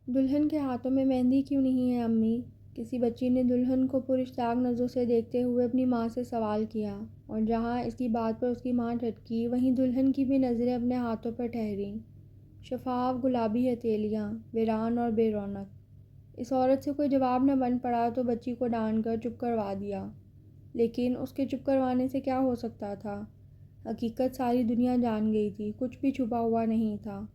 دلہن کے ہاتھوں میں مہندی کیوں نہیں ہے امی؟ کسی بچی نے دلہن کو پراشتیاق نظروں سے دیکھتے ہوئے اپنی ماں سے سوال کیا، اور جہاں اس کی بات پر اس کی ماں ٹھٹکی، وہیں دلہن کی بھی نظریں اپنے ہاتھوں پر ٹھہریں۔ شفاف گلابی ہتھیلیاں، ویران اور بے رونق۔ اس عورت سے کوئی جواب نہ بن پڑا تو بچی کو ڈانٹ کر چپ کروا دیا، لیکن اس کے چپ کروانے سے کیا ہو سکتا تھا؟ حقیقت ساری دنیا جان گئی تھی، کچھ بھی چھپا ہوا نہیں تھا۔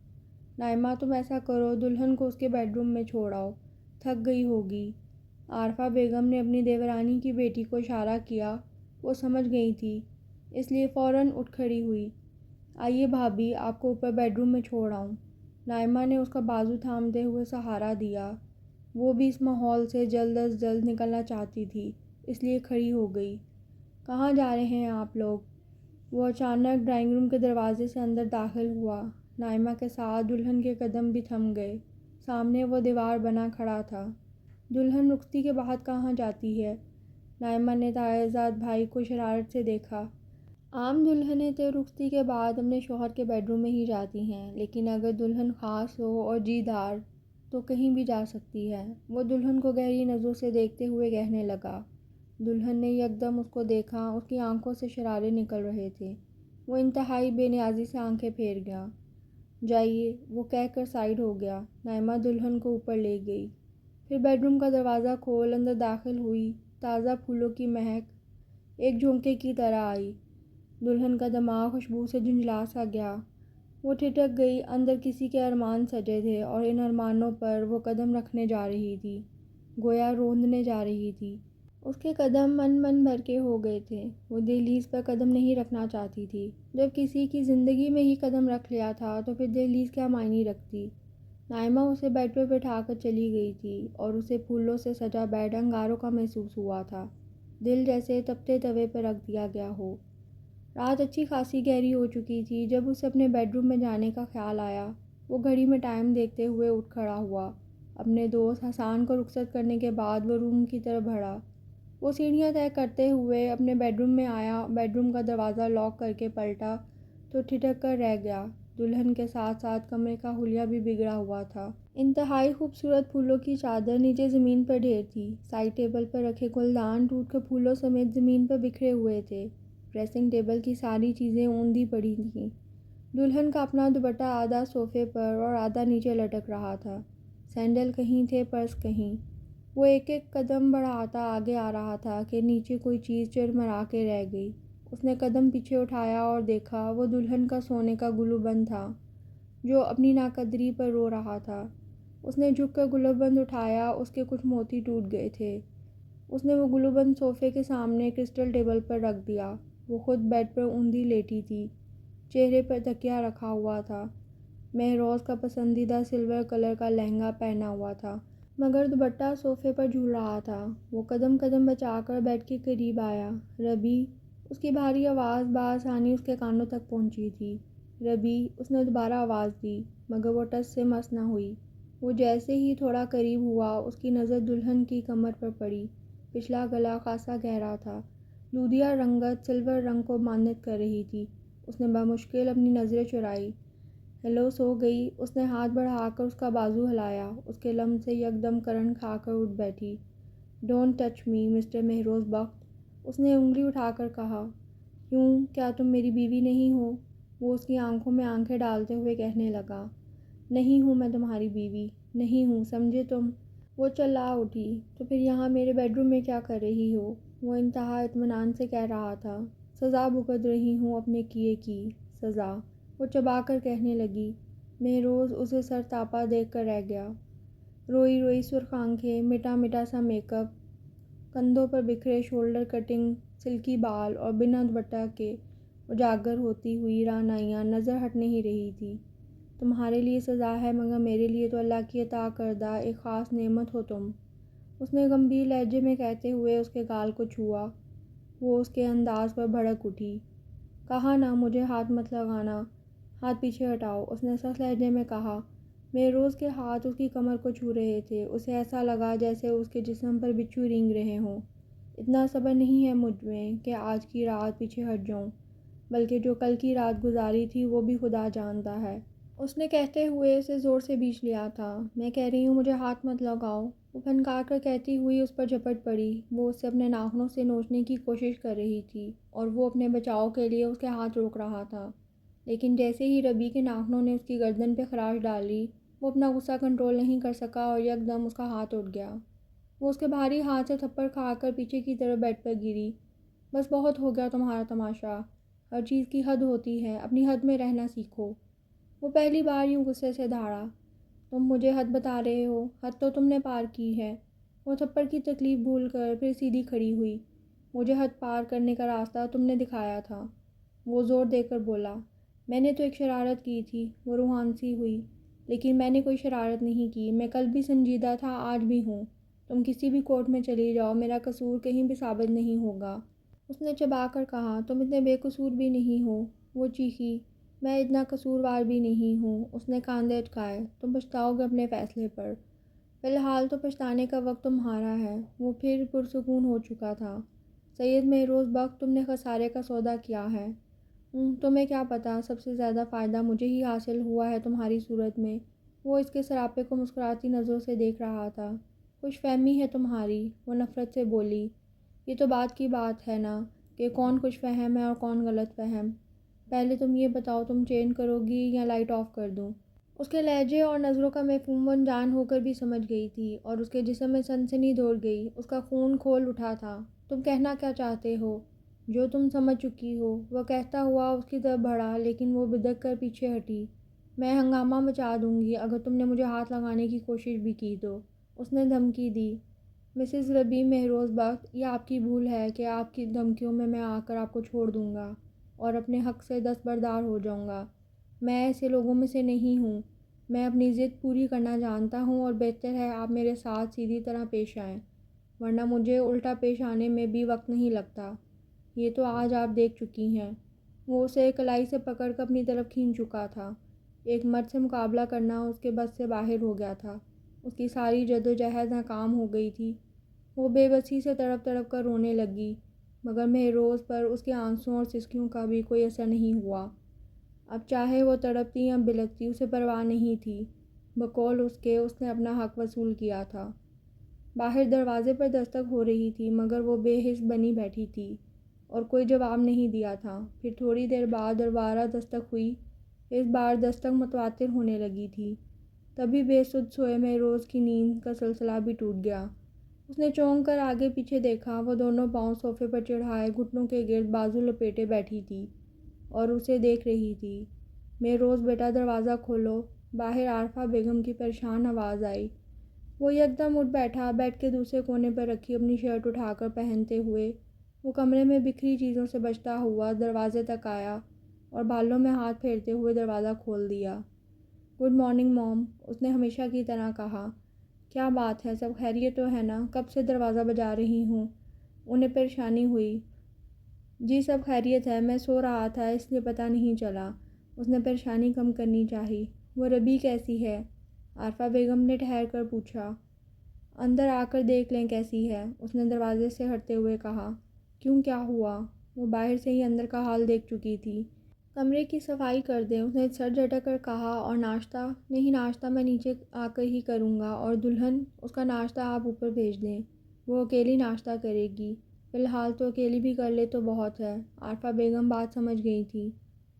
نائمہ تم ایسا کرو، دلہن کو اس کے بیڈ روم میں چھوڑ آؤ، تھک گئی ہوگی۔ عارفہ بیگم نے اپنی دیورانی کی بیٹی کو اشارہ کیا، وہ سمجھ گئی تھی، اس لیے فوراً اٹھ کھڑی ہوئی۔ آئیے بھابھی، آپ کو اوپر بیڈ روم میں چھوڑ آؤں۔ نائمہ نے اس کا بازو تھامتے ہوئے سہارا دیا۔ وہ بھی اس ماحول سے جلد از جلد نکلنا چاہتی تھی، اس لیے کھڑی ہو گئی۔ کہاں جا رہے ہیں آپ لوگ؟ وہ اچانک ڈرائنگ روم کے دروازے سے اندر داخل ہوا۔ نائمہ کے ساتھ دلہن کے قدم بھی تھم گئے۔ سامنے وہ دیوار بنا کھڑا تھا۔ دلہن رخصتی کے بعد کہاں جاتی ہے؟ نائمہ نے تائزاد بھائی کو شرارت سے دیکھا۔ عام دلہنیں تو رخصتی کے بعد اپنے شوہر کے بیڈ روم میں ہی جاتی ہیں، لیکن اگر دلہن خاص ہو اور جی دار تو کہیں بھی جا سکتی ہے۔ وہ دلہن کو گہری نظروں سے دیکھتے ہوئے کہنے لگا۔ دلہن نے یکدم اس کو دیکھا، اس کی آنکھوں سے شرارے نکل رہے تھے۔ وہ انتہائی بے نیازی سے آنکھیں پھیر گیا۔ جائیے، وہ کہہ کر سائیڈ ہو گیا۔ نائمہ دلہن کو اوپر لے گئی، پھر بیڈ روم کا دروازہ کھول اندر داخل ہوئی۔ تازہ پھولوں کی مہک ایک جھونکے کی طرح آئی۔ دلہن کا دماغ خوشبو سے جھنجھلا سا گیا۔ وہ ٹھٹک گئی، اندر کسی کے ارمان سجے تھے اور ان ارمانوں پر وہ قدم رکھنے جا رہی تھی، گویا روندنے جا رہی تھی۔ اس کے قدم من بھر کے ہو گئے تھے۔ وہ دہلیز پر قدم نہیں رکھنا چاہتی تھی۔ جب کسی کی زندگی میں ہی قدم رکھ لیا تھا تو پھر دہلیز کیا معنی رکھتی؟ نائمہ اسے بیڈ پر بٹھا کر چلی گئی تھی اور اسے پھولوں سے سجا بیڈ انگاروں کا محسوس ہوا تھا، دل جیسے تپتے توے پر رکھ دیا گیا ہو۔ رات اچھی خاصی گہری ہو چکی تھی جب اسے اپنے بیڈ روم میں جانے کا خیال آیا۔ وہ گھڑی میں ٹائم دیکھتے ہوئے اٹھ کھڑا ہوا۔ اپنے دوست حسان کو رخصت کرنے کے بعد وہ روم کی طرف بڑھا۔ وہ سیڑھیاں طے کرتے ہوئے اپنے بیڈ روم میں آیا، بیڈ روم کا دروازہ لاک کر کے پلٹا تو ٹھٹک کر رہ گیا۔ دلہن کے ساتھ ساتھ کمرے کا حلیہ بھی بگڑا ہوا تھا۔ انتہائی خوبصورت پھولوں کی چادر نیچے زمین پر ڈھیر تھی۔ سائڈ ٹیبل پر رکھے گلدان ٹوٹ کر پھولوں سمیت زمین پر بکھرے ہوئے تھے۔ ڈریسنگ ٹیبل کی ساری چیزیں اوندھی پڑی تھیں۔ دلہن کا اپنا دوپٹہ آدھا صوفے پر اور آدھا نیچے لٹک رہا تھا۔ سینڈل کہیں تھے، پرس کہیں۔ وہ ایک ایک قدم بڑھاتا آگے آ رہا تھا کہ نیچے کوئی چیز چرمرا کے رہ گئی۔ اس نے قدم پیچھے اٹھایا اور دیکھا، وہ دلہن کا سونے کا گلو بند تھا جو اپنی ناقدری پر رو رہا تھا۔ اس نے جھک کر گلو بند اٹھایا، اس کے کچھ موتی ٹوٹ گئے تھے۔ اس نے وہ گلو بند صوفے کے سامنے کرسٹل ٹیبل پر رکھ دیا۔ وہ خود بیڈ پر اوندھی لیٹی تھی، چہرے پر تکیہ رکھا ہوا تھا۔ مہروز کا پسندیدہ سلور کلر کا لہنگا پہنا ہوا تھا، مگر دوپٹہ صوفے پر جھول رہا تھا۔ وہ قدم بچا کر بیڈ کے قریب آیا۔ ربی، اس کی بھاری آواز بآسانی اس کے کانوں تک پہنچی تھی۔ ربی، اس نے دوبارہ آواز دی، مگر وہ ٹس سے مس نہ ہوئی۔ وہ جیسے ہی تھوڑا قریب ہوا، اس کی نظر دلہن کی کمر پر پڑی۔ پچھلا گلا خاصا گہرا تھا، دودھیا رنگت سلور رنگ کو مانند کر رہی تھی۔ اس نے بمشکل اپنی نظریں چرائی۔ ہیلو، سو گئی؟ اس نے ہاتھ بڑھا کر اس کا بازو ہلایا۔ اس کے لمس سے یکدم کرنٹ کھا کر اٹھ بیٹھی۔ Don't touch me mister Mehroz Bakht, اس نے انگلی اٹھا کر کہا۔ کیوں، کیا تم میری بیوی نہیں ہو؟ وہ اس کی آنکھوں میں آنکھیں ڈالتے ہوئے کہنے لگا۔ نہیں ہوں میں تمہاری بیوی، نہیں ہوں، سمجھے تم؟ وہ چلا اٹھی۔ تو پھر یہاں میرے بیڈ روم میں کیا کر رہی ہو؟ وہ انتہا اطمینان سے کہہ رہا تھا۔ سزا بھگت رہی ہوں اپنے کیے کی، سزا، وہ چبا کر کہنے لگی۔ مہروز اسے سر تاپا دیکھ کر رہ گیا۔ روئی روئی سرخ آنکھیں، مٹا مٹا سا میک اپ، کندھوں پر بکھرے شولڈر کٹنگ سلکی بال اور بنا دوپٹہ کے اجاگر ہوتی ہوئی رعنائیاں نظر ہٹ نہیں رہی تھی۔ تمہارے لیے سزا ہے، مگر میرے لیے تو اللہ کی عطا کردہ ایک خاص نعمت ہو تم، اس نے گمبھیر لہجے میں کہتے ہوئے اس کے گال کو چھوا۔ وہ اس کے انداز پر بھڑک اٹھی۔ کہا نا، مجھے ہاتھ مت لگانا، ہاتھ پیچھے ہٹاؤ، اس نے سخت لہجے میں کہا۔ مہروز کے ہاتھ اس کی کمر کو چھو رہے تھے۔ اسے ایسا لگا جیسے اس کے جسم پر بچھو رینگ رہے ہوں۔ اتنا صبر نہیں ہے مجھ میں کہ آج کی رات پیچھے ہٹ جاؤں، بلکہ جو کل کی رات گزاری تھی وہ بھی خدا جانتا ہے۔ اس نے کہتے ہوئے اسے زور سے بیچ لیا تھا۔ میں کہہ رہی ہوں مجھے ہاتھ مت لگاؤ، وہ پھنکار کر کہتی ہوئی اس پر جھپٹ پڑی۔ وہ اسے اپنے ناخنوں سے نوچنے کی کوشش کر رہی تھی اور وہ اپنے بچاؤ کے لیے اس کے ہاتھ روک رہا تھا، لیکن جیسے ہی ربی کے ناخنوں نے اس کی گردن پہ خراش ڈالی، وہ اپنا غصہ کنٹرول نہیں کر سکا اور یک دم اس کا ہاتھ اٹھ گیا۔ وہ اس کے بھاری ہاتھ سے تھپڑ کھا کر پیچھے کی طرف بیڈ پر گری۔ بس بہت ہو گیا تمہارا تماشا، ہر چیز کی حد ہوتی ہے، اپنی حد میں رہنا سیکھو۔ وہ پہلی بار یوں غصے سے دھاڑا۔ تم مجھے حد بتا رہے ہو؟ حد تو تم نے پار کی ہے۔ وہ تھپڑ کی تکلیف بھول کر پھر سیدھی کھڑی ہوئی۔ مجھے حد پار کرنے کا راستہ تم نے دکھایا تھا، وہ زور دے کر بولا۔ میں نے تو ایک شرارت کی تھی، وہ روحان سی ہوئی، لیکن میں نے کوئی شرارت نہیں کی، میں کل بھی سنجیدہ تھا، آج بھی ہوں۔ تم کسی بھی کورٹ میں چلی جاؤ، میرا قصور کہیں بھی ثابت نہیں ہوگا۔ اس نے چبا کر کہا، تم اتنے بے قصور بھی نہیں ہو۔ وہ چیخی، میں اتنا قصوروار بھی نہیں ہوں۔ اس نے کاندھے اٹکائے، تم پچھتاؤ گے اپنے فیصلے پر۔ فی الحال تو پچھتانے کا وقت تمہارا ہے۔ وہ پھر پرسکون ہو چکا تھا۔ سید مہروز بخت، تم نے خسارے کا سودا کیا ہے۔ تمہیں کیا پتا، سب سے زیادہ فائدہ مجھے ہی حاصل ہوا ہے تمہاری صورت میں۔ وہ اس کے سراپے کو مسکراتی نظروں سے دیکھ رہا تھا۔ خوش فہمی ہے تمہاری، وہ نفرت سے بولی۔ یہ تو بات کی بات ہے نا کہ کون خوش فہم ہے اور کون غلط فہم۔ پہلے تم یہ بتاؤ، تم چینج کرو گی یا لائٹ آف کر دوں؟ اس کے لہجے اور نظروں کا مفہوم وہ انجان ہو کر بھی سمجھ گئی تھی اور اس کے جسم میں سنسنی دوڑ گئی، اس کا خون کھول اٹھا تھا۔ تم کہنا کیا چاہتے ہو؟ جو تم سمجھ چکی ہو، وہ کہتا ہوا اس کی طرف بڑھا، لیکن وہ بدک کر پیچھے ہٹی۔ میں ہنگامہ مچا دوں گی اگر تم نے مجھے ہاتھ لگانے کی کوشش بھی کی تو، اس نے دھمکی دی۔ مسز ربی مہروز بخت، یہ آپ کی بھول ہے کہ آپ کی دھمکیوں میں آ کر آپ کو چھوڑ دوں گا اور اپنے حق سے دستبردار ہو جاؤں گا۔ میں ایسے لوگوں میں سے نہیں ہوں۔ میں اپنی ضد پوری کرنا جانتا ہوں اور بہتر ہے آپ میرے ساتھ سیدھی طرح پیش آئیں، ورنہ مجھے الٹا پیش آنے میں بھی وقت نہیں لگتا۔ یہ تو آج آپ دیکھ چکی ہیں۔ وہ اسے کلائی سے پکڑ کر اپنی طرف کھینچ چکا تھا۔ ایک مرد سے مقابلہ کرنا اس کے بس سے باہر ہو گیا تھا۔ اس کی ساری جدوجہد ناکام ہو گئی تھی۔ وہ بے بسی سے تڑپ تڑپ کر رونے لگی، مگر مہروز پر اس کے آنسوؤں اور سسکیوں کا بھی کوئی اثر نہیں ہوا۔ اب چاہے وہ تڑپتی یا بلکتی، اسے پرواہ نہیں تھی۔ بقول اس نے اپنا حق وصول کیا تھا۔ باہر دروازے پر دستک ہو رہی تھی، مگر وہ بے حس بنی بیٹھی تھی اور کوئی جواب نہیں دیا تھا۔ پھر تھوڑی دیر بعد دوبارہ دستک ہوئی۔ اس بار دستک متواتر ہونے لگی تھی۔ تبھی بے سدھ سوئے مہروز کی نیند کا سلسلہ بھی ٹوٹ گیا۔ اس نے چونک کر آگے پیچھے دیکھا۔ وہ دونوں پاؤں صوفے پر چڑھائے گھٹنوں کے گرد بازو لپیٹے بیٹھی تھی اور اسے دیکھ رہی تھی۔ مہروز بیٹا، دروازہ کھولو، باہر عارفہ بیگم کی پریشان آواز آئی۔ وہ یکدم اٹھ بیٹھا، بیڈ کے دوسرے کونے پر رکھی اپنی شرٹ اٹھا کر پہنتے ہوئے وہ کمرے میں بکھری چیزوں سے بچتا ہوا دروازے تک آیا اور بالوں میں ہاتھ پھیرتے ہوئے دروازہ کھول دیا۔ گڈ مارننگ موم، اس نے ہمیشہ کی طرح کہا۔ کیا بات ہے، سب خیریت تو ہے نا؟ کب سے دروازہ بجا رہی ہوں؟ انہیں پریشانی ہوئی۔ جی سب خیریت ہے، میں سو رہا تھا اس لیے پتہ نہیں چلا، اس نے پریشانی کم کرنی چاہی۔ وہ ربی کیسی ہے؟ عارفہ بیگم نے ٹھہر کر پوچھا۔ اندر آ کر دیکھ لیں کیسی ہے، اس نے دروازے سے ہٹتے ہوئے کہا۔ کیوں، کیا ہوا؟ وہ باہر سے ہی اندر کا حال دیکھ چکی تھی۔ کمرے کی صفائی کر دیں، اس نے سر جھٹک کر کہا۔ اور ناشتہ؟ نہیں، ناشتہ میں نیچے آ کر ہی کروں گا، اور دلہن، اس کا ناشتہ آپ اوپر بھیج دیں، وہ اکیلی ناشتہ کرے گی۔ فی الحال تو اکیلی بھی کر لے تو بہت ہے۔ عارفہ بیگم بات سمجھ گئی تھی۔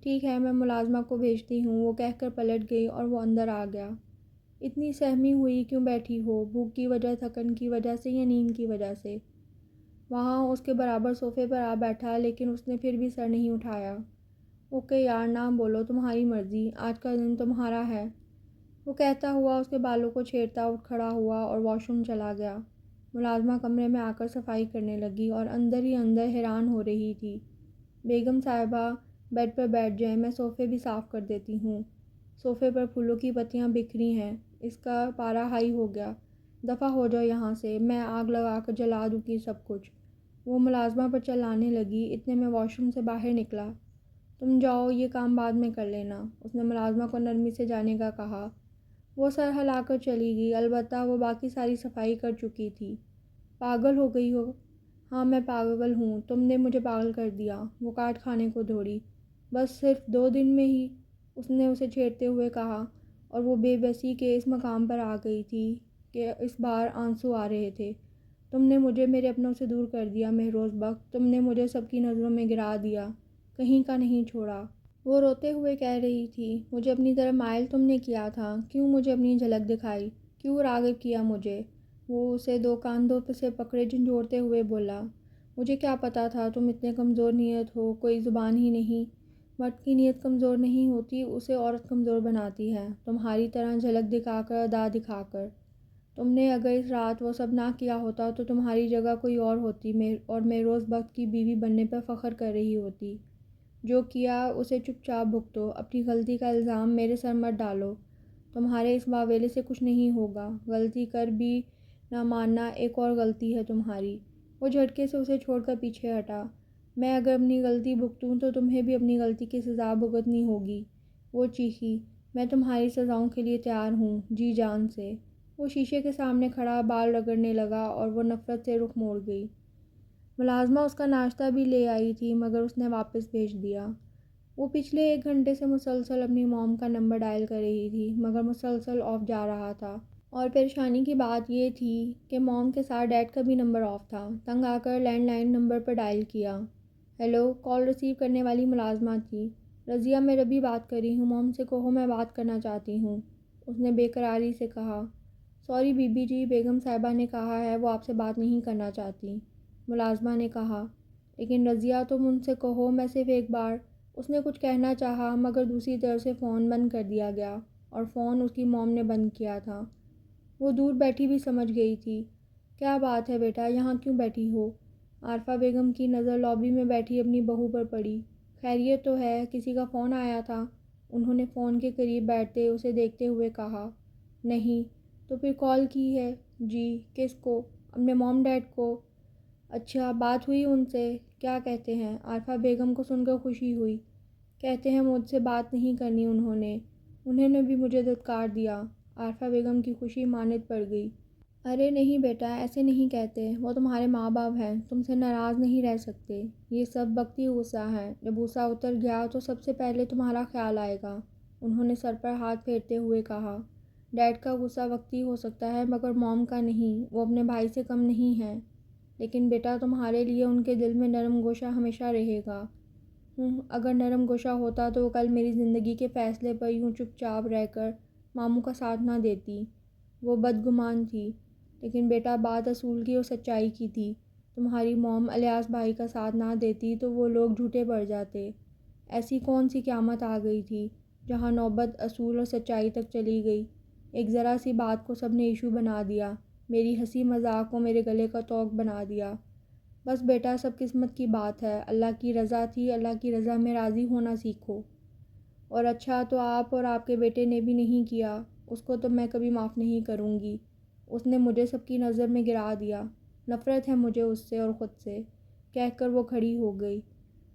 ٹھیک ہے، میں ملازمہ کو بھیجتی ہوں، وہ کہہ کر پلٹ گئی اور وہ اندر آ گیا۔ اتنی سہمی ہوئی کیوں بیٹھی ہو؟ بھوک کی وجہ، تھکن کی وجہ سے یا نیند کی وجہ سے؟ وہاں اس کے برابر صوفے پر آ بیٹھا، لیکن اس نے پھر بھی سر نہیں اٹھایا۔ اوکے یار، نام بولو، تمہاری مرضی، آج کا دن تمہارا ہے، وہ کہتا ہوا اس کے بالوں کو چھیڑتا اٹھ کھڑا ہوا اور واش روم چلا گیا۔ ملازمہ کمرے میں آ کر صفائی کرنے لگی اور اندر ہی اندر حیران ہو رہی تھی۔ بیگم صاحبہ، بیڈ پر بیٹھ جائیں، میں صوفے بھی صاف کر دیتی ہوں۔ صوفے پر پھولوں کی پتیاں بکھری ہیں، اس کا پارا ہائی ہو گیا، دفع ہو جاؤ یہاں سے، میں آگ لگا کر جلا دوں گی سب کچھ۔ وہ ملازمہ پر چلانے لگی۔ اتنے میں واش روم سے باہر نکلا۔ تم جاؤ، یہ کام بعد میں کر لینا، اس نے ملازمہ کو نرمی سے جانے کا کہا۔ وہ سر ہلا کر چلی گئی، البتہ وہ باقی ساری صفائی کر چکی تھی۔ پاگل ہو گئی ہو؟ ہاں میں پاگل ہوں، تم نے مجھے پاگل کر دیا، وہ کاٹ کھانے کو دوڑی۔ بس صرف 2 دن میں ہی؟ اس نے اسے چھیڑتے ہوئے کہا، اور وہ بے بسی کے اس مقام پر آ گئی تھی کہ اس بار آنسو آ رہے تھے۔ تم نے مجھے میرے اپنوں سے دور کر دیا مہروز بخت، تم نے مجھے سب کی نظروں میں گرا دیا، کہیں کا نہیں چھوڑا۔ وہ روتے ہوئے کہہ رہی تھی، مجھے اپنی طرف مائل تم نے کیا تھا، کیوں مجھے اپنی جھلک دکھائی، کیوں راغب کیا مجھے؟ وہ اسے دو کاندھوں سے پکڑے جھنجھوڑتے ہوئے بولا، مجھے کیا پتا تھا تم اتنے کمزور نیت ہو، کوئی زبان ہی نہیں۔ مرد کی نیت کمزور نہیں ہوتی، اسے عورت کمزور بناتی ہے، تمہاری طرح جھلک دکھا کر، ادا دکھا کر۔ تم نے اگر اس رات وہ سب نہ کیا ہوتا تو تمہاری جگہ کوئی اور ہوتی اور مہروز بخت کی بیوی بننے پر فخر کر رہی ہوتی۔ جو کیا اسے چپ چاپ بھگتو، اپنی غلطی کا الزام میرے سر مت ڈالو۔ تمہارے اس واویلے سے کچھ نہیں ہوگا، غلطی کر بھی نہ ماننا ایک اور غلطی ہے تمہاری۔ وہ جھٹکے سے اسے چھوڑ کر پیچھے ہٹا۔ میں اگر اپنی غلطی بھگتوں تو تمہیں بھی اپنی غلطی کی سزا بھگتنی ہوگی، وہ چیخی۔ میں تمہاری سزاؤں کے لیے تیار ہوں، جی جان سے۔ وہ شیشے کے سامنے کھڑا بال رگڑنے لگا اور وہ نفرت سے رخ موڑ گئی۔ ملازمہ اس کا ناشتہ بھی لے آئی تھی مگر اس نے واپس بھیج دیا۔ وہ پچھلے 1 گھنٹے سے مسلسل اپنی موم کا نمبر ڈائل کر رہی تھی مگر مسلسل آف جا رہا تھا، اور پریشانی کی بات یہ تھی کہ موم کے ساتھ ڈیڈ کا بھی نمبر آف تھا۔ تنگ آ کر لینڈ لائن نمبر پر ڈائل کیا۔ ہیلو، کال ریسیو کرنے والی ملازمہ تھی۔ رضیہ، میں ربی بات کر رہی ہوں، موم سے کہو میں بات کرنا چاہتی ہوں، اس نے بے قراری سے کہا۔ سوری بی بی جی، بیگم صاحبہ نے کہا ہے وہ آپ سے بات نہیں کرنا چاہتی، ملازمہ نے کہا۔ لیکن رضیہ تم ان سے کہو میں صرف ایک بار۔ اس نے کچھ کہنا چاہا مگر دوسری طرف سے فون بند کر دیا گیا، اور فون اس کی موم نے بند کیا تھا۔ وہ دور بیٹھی بھی سمجھ گئی تھی۔ کیا بات ہے بیٹا، یہاں کیوں بیٹھی ہو؟ عارفہ بیگم کی نظر لابی میں بیٹھی اپنی بہو پر پڑی۔ خیریت تو ہے، کسی کا فون آیا تھا؟ انہوں نے فون کے قریب بیٹھتے اسے دیکھتے ہوئے کہا۔ نہیں، تو پھر کال کی ہے؟ جی، کس کو؟ اپنے موم ڈیڈ کو۔ اچھا، بات ہوئی ان سے؟ کیا کہتے ہیں؟ عارفہ بیگم کو سن کر خوشی ہوئی۔ کہتے ہیں مجھ سے بات نہیں کرنی انہوں نے بھی مجھے دھتکار دیا۔ عارفہ بیگم کی خوشی ماند پڑ گئی۔ ارے نہیں بیٹا، ایسے نہیں کہتے، وہ تمہارے ماں باپ ہیں، تم سے ناراض نہیں رہ سکتے، یہ سب وقتی غصہ ہے، جب غصہ اتر گیا تو سب سے پہلے تمہارا خیال آئے گا، انہوں نے سر پر ہاتھ پھیرتے ہوئے کہا۔ ڈیڈ کا غصہ وقتی ہو سکتا ہے مگر موم کا نہیں، وہ اپنے بھائی سے کم نہیں ہے۔ لیکن بیٹا تمہارے لیے ان کے دل میں نرم گوشہ ہمیشہ رہے گا۔ اگر نرم گوشہ ہوتا تو وہ کل میری زندگی کے فیصلے پر یوں چپ چاپ رہ کر ماموں کا ساتھ نہ دیتی۔ وہ بدگمان تھی، لیکن بیٹا بات اصول کی اور سچائی کی تھی۔ تمہاری موم الیاس بھائی کا ساتھ نہ دیتی تو وہ لوگ جھوٹے پڑ جاتے۔ ایسی کون سی قیامت آ گئی تھی جہاں نوبت اصول اور سچائی تک چلی گئی؟ ایک ذرا سی بات کو سب نے ایشو بنا دیا، میری ہنسی مذاق کو میرے گلے کا طوق بنا دیا۔ بس بیٹا سب قسمت کی بات ہے، اللہ کی رضا تھی، اللہ کی رضا میں راضی ہونا سیکھو۔ اور اچھا تو آپ اور آپ کے بیٹے نے بھی نہیں کیا، اس کو تو میں کبھی معاف نہیں کروں گی، اس نے مجھے سب کی نظر میں گرا دیا، نفرت ہے مجھے اس سے اور خود سے، کہہ کر وہ کھڑی ہو گئی۔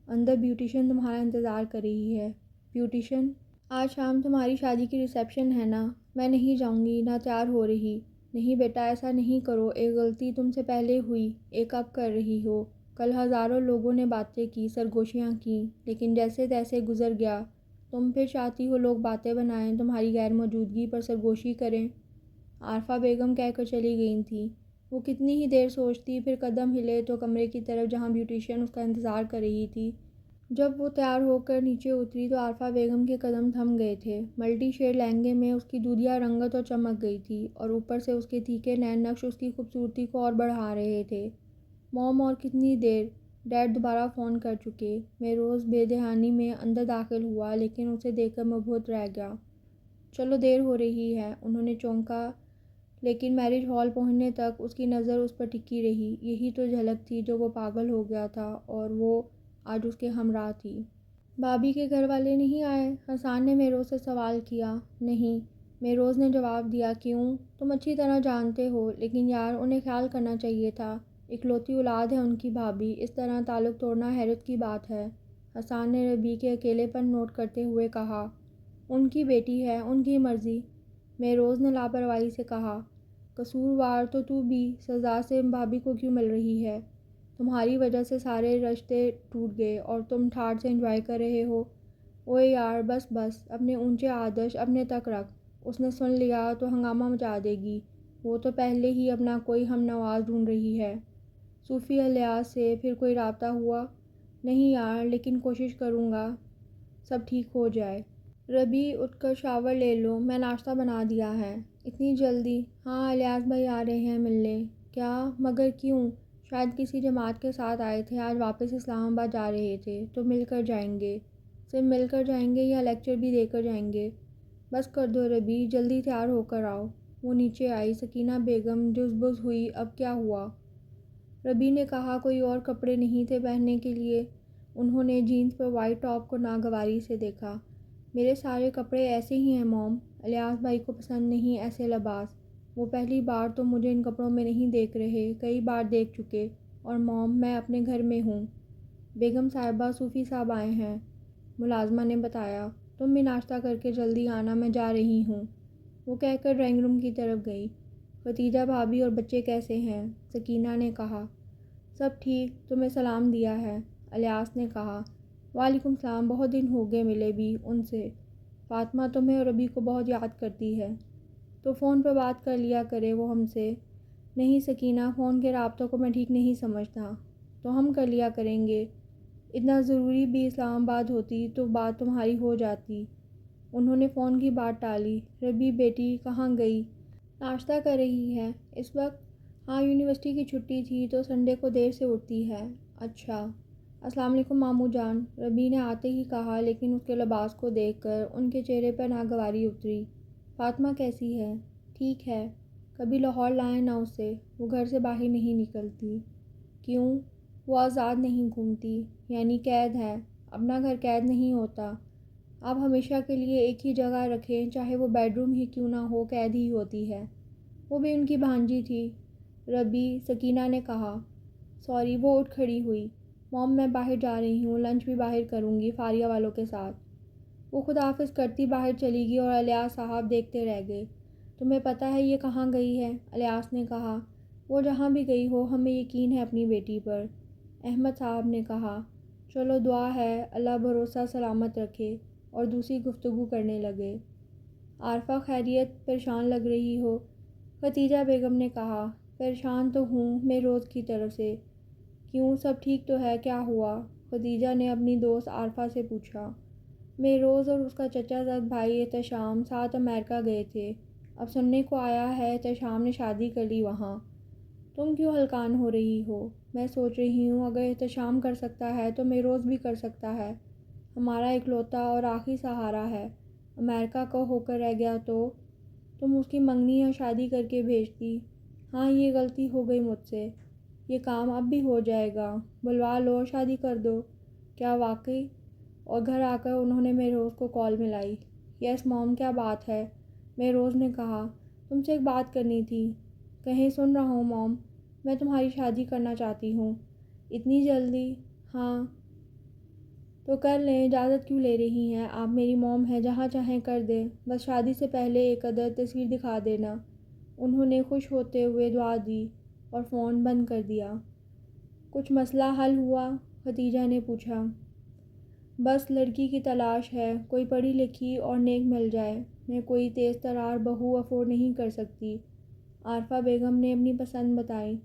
اندر بیوٹیشن تمہارا انتظار کر رہی ہے۔ بیوٹیشن؟ آج شام تمہاری شادی کی ریسیپشن ہے نا، میں نہیں جاؤں گی، نہ تیار ہو رہی۔ نہیں بیٹا ایسا نہیں کرو، ایک غلطی تم سے پہلے ہوئی، ایک اب کر رہی ہو۔ کل ہزاروں لوگوں نے باتیں کی، سرگوشیاں کیں، لیکن جیسے تیسے گزر گیا۔ تم پھر چاہتی ہو لوگ باتیں بنائیں، تمہاری غیر موجودگی پر سرگوشی کریں؟ عارفہ بیگم کہہ کر چلی گئی تھیں۔ وہ کتنی ہی دیر سوچتی، پھر قدم ہلے تو کمرے کی طرف جہاں بیوٹیشن اس کا انتظار کر رہی تھی۔ جب وہ تیار ہو کر نیچے اتری تو عارفہ بیگم کے قدم تھم گئے تھے۔ ملٹی شیڈ لہنگے میں اس کی دودھیا رنگت اور چمک گئی تھی، اور اوپر سے اس کے تیکھے نین نقش اس کی خوبصورتی کو اور بڑھا رہے تھے۔ موم اور کتنی دیر؟ ڈیڈ دوبارہ فون کر چکے۔ مہروز بے دہانی میں اندر داخل ہوا لیکن اسے دیکھ کر مبہوت رہ گیا۔ چلو دیر ہو رہی ہے، انہوں نے چونکا، لیکن میرج ہال پہنچنے تک اس کی نظر اس پر ٹکی رہی۔ یہی تو جھلک تھی جو وہ پاگل ہو گیا تھا اور وہ آج اس کے ہمراہ تھی۔ بھابھی کے گھر والے نہیں آئے؟ حسان نے مہروز سے سوال کیا۔ نہیں، مہروز نے جواب دیا۔ کیوں؟ تم اچھی طرح جانتے ہو، لیکن یار انہیں خیال کرنا چاہیے تھا، اکلوتی اولاد ہے ان کی بھابھی، اس طرح تعلق توڑنا حیرت کی بات ہے۔ حسان نے ربی کے اکیلے پن نوٹ کرتے ہوئے کہا۔ ان کی بیٹی ہے، ان کی مرضی، مہروز نے لاپرواہی سے کہا۔ قصوروار تو بھی، سزا سے بھابھی کو کیوں مل رہی ہے؟ تمہاری وجہ سے سارے رشتے ٹوٹ گئے اور تم ٹھاٹھ سے انجوائے کر رہے ہو۔ اوے یار بس بس، اپنے اونچے آدرش اپنے تک رکھ، اس نے سن لیا تو ہنگامہ مچا دے گی، وہ تو پہلے ہی اپنا کوئی ہم نواز ڈھونڈ رہی ہے۔ صوفی الیاس سے پھر کوئی رابطہ ہوا؟ نہیں یار، لیکن کوشش کروں گا سب ٹھیک ہو جائے۔ ربی اٹھ کر شاور لے لو، میں ناشتہ بنا دیا ہے۔ اتنی جلدی؟ ہاں الیاس بھائی آ رہے ہیں ملنے۔ کیا؟ مگر کیوں؟ شاید کسی جماعت کے ساتھ آئے تھے، آج واپس اسلام آباد جا رہے تھے تو مل کر جائیں گے۔ صرف مل کر جائیں گے یا لیکچر بھی دے کر جائیں گے؟ بس کر دو ربی، جلدی تیار ہو کر آؤ۔ وہ نیچے آئی۔ سکینہ بیگم جز بز ہوئی، اب کیا ہوا؟ ربی نے کہا کوئی اور کپڑے نہیں تھے پہننے کے لیے؟ انہوں نے جینس پر وائٹ ٹاپ کو ناگواری سے دیکھا۔ میرے سارے کپڑے ایسے ہی ہیں موم، الیاس بھائی کو پسند نہیں ایسے لباس۔ وہ پہلی بار تو مجھے ان کپڑوں میں نہیں دیکھ رہے، کئی بار دیکھ چکے، اور موم میں اپنے گھر میں ہوں۔ بیگم صاحبہ صوفی صاحب آئے ہیں، ملازمہ نے بتایا۔ تم بھی ناشتہ کر کے جلدی آنا، میں جا رہی ہوں۔ وہ کہہ کر ڈرائنگ روم کی طرف گئی۔ ختیجہ بھابھی اور بچے کیسے ہیں؟ سکینہ نے کہا۔ سب ٹھیک، تمہیں سلام دیا ہے، الیاس نے کہا۔ وعلیکم السلام، بہت دن ہو گئے ملے بھی ان سے۔ فاطمہ تمہیں اور ربی کو بہت یاد کرتی ہے، تو فون پہ بات کر لیا کرے وہ ہم سے۔ نہیں سکینہ، فون کے رابطوں کو میں ٹھیک نہیں سمجھتا، تو ہم کر لیا کریں گے۔ اتنا ضروری بھی اسلام آباد ہوتی تو بات تمہاری ہو جاتی۔ انہوں نے فون کی بات ٹالی۔ ربی بیٹی کہاں گئی؟ ناشتہ کر رہی ہے اس وقت؟ ہاں یونیورسٹی کی چھٹی تھی تو سنڈے کو دیر سے اٹھتی ہے۔ اچھا، السلام علیکم ماموں جان، ربی نے آتے ہی کہا، لیکن اس کے لباس کو دیکھ کر ان کے چہرے پر ناگواری اتری۔ فاطمہ کیسی ہے؟ ٹھیک ہے، کبھی لاہور لائیں نہ اسے، وہ گھر سے باہر نہیں نکلتی۔ کیوں؟ وہ آزاد نہیں گھومتی، یعنی قید ہے۔ اپنا گھر قید نہیں ہوتا، آپ ہمیشہ کے لیے ایک ہی جگہ رکھیں، چاہے وہ بیڈ روم ہی کیوں نہ ہو، قید ہی ہوتی ہے۔ وہ بھی ان کی بھانجی تھی، ربی، سکینہ نے کہا۔ سوری، وہ اٹھ کھڑی ہوئی۔ موم میں باہر جا رہی ہوں، لنچ بھی باہر کروں گی فاریہ والوں کے ساتھ۔ وہ خدا حافظ کرتی باہر چلی گئی اور الیاس صاحب دیکھتے رہ گئے۔ تمہیں پتہ ہے یہ کہاں گئی ہے؟ الیاس نے کہا۔ وہ جہاں بھی گئی ہو، ہمیں یقین ہے اپنی بیٹی پر، احمد صاحب نے کہا۔ چلو دعا ہے اللہ بھروسہ سلامت رکھے، اور دوسری گفتگو کرنے لگے۔ عارفہ خیریت؟ پریشان لگ رہی ہو؟ ختیجہ بیگم نے کہا۔ پریشان تو ہوں میں روز کی طرف سے۔ کیوں، سب ٹھیک تو ہے؟ کیا ہوا؟ ختیجہ نے اپنی دوست عارفہ سے پوچھا۔ مہروز اور اس کا چچا زاد بھائی احتشام ساتھ امریکہ گئے تھے، اب سننے کو آیا ہے احتشام نے شادی کر لی وہاں۔ تم کیوں ہلکان ہو رہی ہو؟ میں سوچ رہی ہوں اگر احتشام کر سکتا ہے تو مہروز بھی کر سکتا ہے، ہمارا اکلوتا اور آخری سہارا ہے۔ امریکہ کا ہو کر رہ گیا تو تم اس کی منگنی یا شادی کر کے بھیجتی۔ ہاں یہ غلطی ہو گئی مجھ سے، یہ کام اب بھی ہو جائے گا، بلوا لو اور شادی کر دو۔ کیا واقعی؟ اور گھر آ کر انہوں نے مہروز کو کال ملائی۔ یس موم، کیا بات ہے؟ مہروز نے کہا، تم سے ایک بات کرنی تھی۔ کہیں، سن رہا ہوں موم، میں تمہاری شادی کرنا چاہتی ہوں۔ اتنی جلدی؟ ہاں تو کر لیں، اجازت کیوں لے رہی ہیں آپ، میری موم ہے، جہاں چاہیں کر دیں، بس شادی سے پہلے ایک عدد تصویر دکھا دینا۔ انہوں نے خوش ہوتے ہوئے دعا دی اور فون بند کر دیا۔ کچھ مسئلہ حل ہوا؟ ختیجہ نے پوچھا۔ بس لڑکی کی تلاش ہے، کوئی پڑھی لکھی اور نیک مل جائے، میں کوئی تیز ترار بہو افورڈ نہیں کر سکتی۔ عارفہ بیگم نے اپنی پسند بتائی۔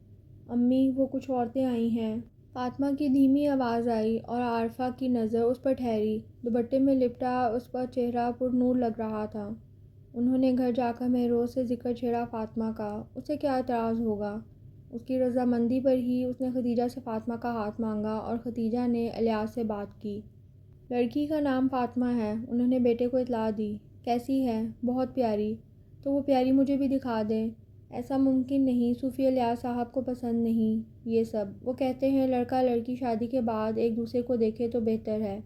امی، وہ کچھ عورتیں آئی ہیں۔ فاطمہ کی دھیمی آواز آئی اور عارفہ کی نظر اس پر ٹھہری، دوپٹے میں لپٹا اس کا چہرہ پر نور لگ رہا تھا۔ انہوں نے گھر جا کر مہروز سے ذکر چھیڑا فاطمہ کا، اسے کیا اعتراض ہوگا؟ اس کی رضامندی پر ہی اس نے ختیجہ سے فاطمہ کا ہاتھ مانگا اور ختیجہ نے الیاس سے بات کی۔ لڑکی کا نام فاطمہ ہے، انہوں نے بیٹے کو اطلاع دی۔ کیسی ہے؟ بہت پیاری۔ تو وہ پیاری مجھے بھی دکھا دیں۔ ایسا ممکن نہیں، صوفی الیاس صاحب کو پسند نہیں یہ سب، وہ کہتے ہیں لڑکا لڑکی شادی کے بعد ایک دوسرے کو دیکھے تو بہتر ہے،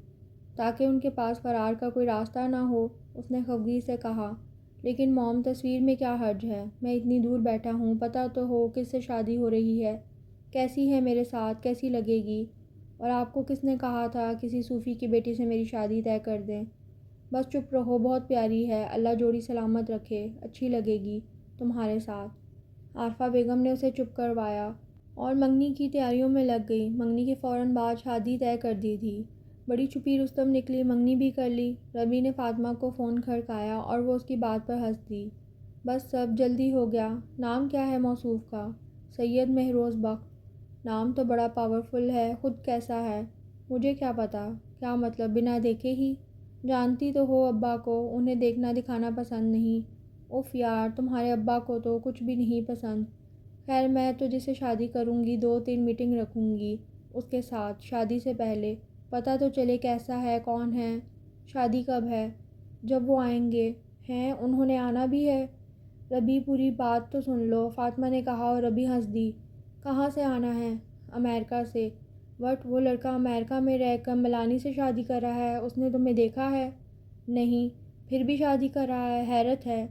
تاکہ ان کے پاس فرار کا کوئی راستہ نہ ہو، اس نے خفگی سے کہا۔ لیکن موم، تصویر میں کیا حرج ہے؟ میں اتنی دور بیٹھا ہوں، پتہ تو ہو کس سے شادی ہو رہی ہے، کیسی ہے میرے ساتھ، کیسی لگے گی، اور آپ کو کس نے کہا تھا کسی صوفی کی بیٹی سے میری شادی طے کر دیں؟ بس چپ رہو، بہت پیاری ہے، اللہ جوڑی سلامت رکھے، اچھی لگے گی تمہارے ساتھ۔ عارفہ بیگم نے اسے چپ کروایا اور منگنی کی تیاریوں میں لگ گئی۔ منگنی کے فوراً بعد شادی طے کر دی تھی۔ بڑی چھپی رستم نکلی، منگنی بھی کر لی۔ ربی نے فاطمہ کو فون کھڑکایا اور وہ اس کی بات پر ہنس دی۔ بس سب جلدی ہو گیا۔ نام کیا ہے موصوف کا؟ سید مہروز بخت۔ نام تو بڑا پاورفل ہے، خود کیسا ہے؟ مجھے کیا پتا۔ کیا مطلب بنا دیکھے ہی؟ جانتی تو ہو ابا کو، انہیں دیکھنا دکھانا پسند نہیں۔ اف یار، تمہارے ابا کو تو کچھ بھی نہیں پسند۔ خیر میں تو جسے شادی کروں گی 2-3 میٹنگ رکھوں گی اس کے ساتھ شادی سے پہلے، پتہ تو چلے کیسا ہے، کون ہے۔ شادی کب ہے؟ جب وہ آئیں گے۔ ہیں انہوں نے آنا بھی ہے؟ ربی پوری بات تو سن لو، فاطمہ نے کہا اور ربی ہنس دی۔ کہاں سے آنا ہے؟ امریکہ سے۔ وٹ، وہ لڑکا امریکہ میں رہ کر ملانی سے شادی کر رہا ہے؟ اس نے تمہیں دیکھا ہے؟ نہیں، پھر بھی شادی کر رہا ہے، حیرت ہے۔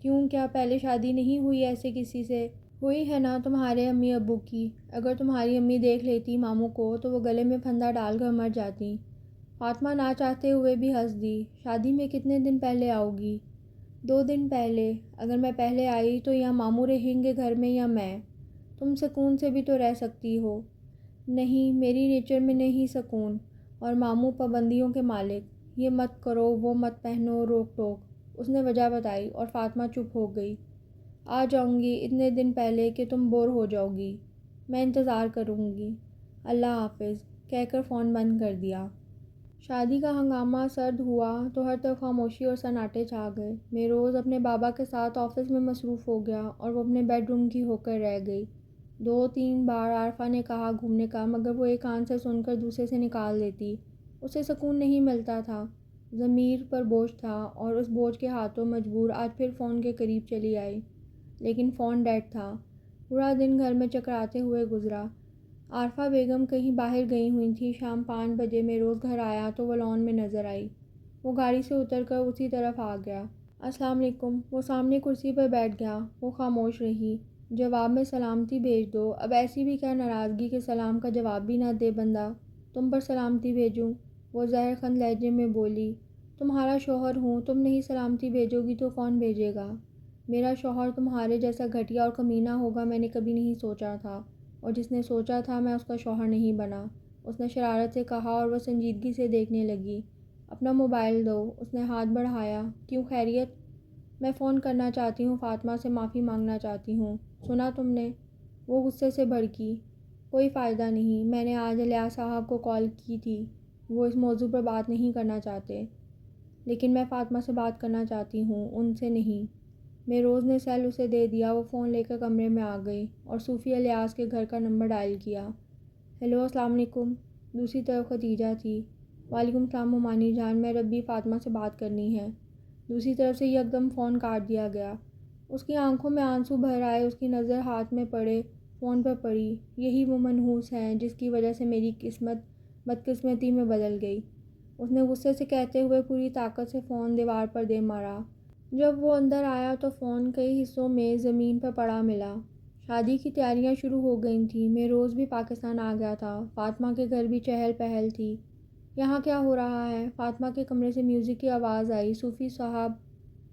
کیوں، کیا پہلے شادی نہیں ہوئی ایسے کسی سے؟ ہوئی ہے نا تمہارے امی ابو کی۔ اگر تمہاری امی دیکھ لیتی ماموں کو تو وہ گلے میں پھندا ڈال کر مر جاتی۔ فاطمہ نہ چاہتے ہوئے بھی ہنس دی۔ شادی میں کتنے دن پہلے آؤ گی؟ 2 دن پہلے۔ اگر میں پہلے آئی تو یا ماموں رہیں گے گھر میں یا میں۔ تم سکون سے بھی تو رہ سکتی ہو۔ نہیں، میری نیچر میں نہیں سکون، اور ماموں پابندیوں کے مالک۔ یہ مت کرو، وہ مت پہنو، روک ٹوک۔ اس نے وجہ بتائی اور فاطمہ چپ ہو گئی۔ آ جاؤں گی اتنے دن پہلے کہ تم بور ہو جاؤ گی۔ میں انتظار کروں گی۔ اللہ حافظ کہہ کر فون بند کر دیا۔ شادی کا ہنگامہ سرد ہوا تو ہر طرف خاموشی اور سناٹے چھا گئے۔ مہروز اپنے بابا کے ساتھ آفس میں مصروف ہو گیا اور وہ اپنے بیڈ روم کی ہو کر رہ گئی۔ 2-3 بار عارفہ نے کہا گھومنے کا، مگر وہ ایک کان سے سن کر دوسرے سے نکال دیتی۔ اسے سکون نہیں ملتا تھا، ضمیر پر بوجھ تھا، اور اس بوجھ کے ہاتھوں مجبور آج پھر فون کے قریب چلی آئی۔ لیکن فون ڈیڈ تھا۔ پورا دن گھر میں چکراتے ہوئے گزرا۔ عارفہ بیگم کہیں باہر گئی ہوئی تھی۔ شام 5 بجے مہروز گھر آیا تو وہ لان میں نظر آئی۔ وہ گاڑی سے اتر کر اسی طرف آ گیا۔ السلام علیکم۔ وہ سامنے کرسی پر بیٹھ گیا۔ وہ خاموش رہی۔ جواب میں سلامتی بھیج دو۔ اب ایسی بھی کیا ناراضگی کہ سلام کا جواب بھی نہ دے بندہ۔ تم پر سلامتی بھیجوں؟ وہ زہر خند لہجے میں بولی۔ تمہارا شوہر ہوں، تم نہیں سلامتی بھیجو گی تو کون بھیجے گا؟ میرا شوہر تمہارے جیسا گھٹیا اور کمینہ ہوگا میں نے کبھی نہیں سوچا تھا، اور جس نے سوچا تھا میں اس کا شوہر نہیں بنا، اس نے شرارت سے کہا اور وہ سنجیدگی سے دیکھنے لگی۔ اپنا موبائل دو۔ اس نے ہاتھ بڑھایا۔ کیوں، خیریت؟ میں فون کرنا چاہتی ہوں، فاطمہ سے معافی مانگنا چاہتی ہوں۔ سنا تم نے؟ وہ غصے سے بھڑکی۔ کوئی فائدہ نہیں، میں نے آج الیاس صاحب کو کال کی تھی، وہ اس موضوع پر بات نہیں کرنا چاہتے۔ لیکن میں فاطمہ سے بات کرنا چاہتی ہوں، ان سے نہیں۔ مہروز نے سیل اسے دے دیا۔ وہ فون لے کر کمرے میں آ گئی اور صوفی الیاس کے گھر کا نمبر ڈائل کیا۔ ہیلو، السلام علیکم۔ دوسری طرف خدیجہ تھی۔ وعلیکم السلام ممانی جان، میں ربی، فاطمہ سے بات کرنی ہے۔ دوسری طرف سے یکدم فون کاٹ دیا گیا۔ اس کی آنکھوں میں آنسو بھر آئے، اس کی نظر ہاتھ میں پڑے فون پر پڑی۔ یہی وہ منحوس ہے جس کی وجہ سے میری قسمت بدقسمتی میں بدل گئی، اس نے غصے سے کہتے ہوئے پوری طاقت سے فون دیوار پر دے مارا۔ جب وہ اندر آیا تو فون کئی حصوں میں زمین پر پڑا ملا۔ شادی کی تیاریاں شروع ہو گئی تھیں۔ مہروز بھی پاکستان آ گیا تھا۔ فاطمہ کے گھر بھی چہل پہل تھی۔ یہاں کیا ہو رہا ہے؟ فاطمہ کے کمرے سے میوزک کی آواز آئی۔ صوفی صاحب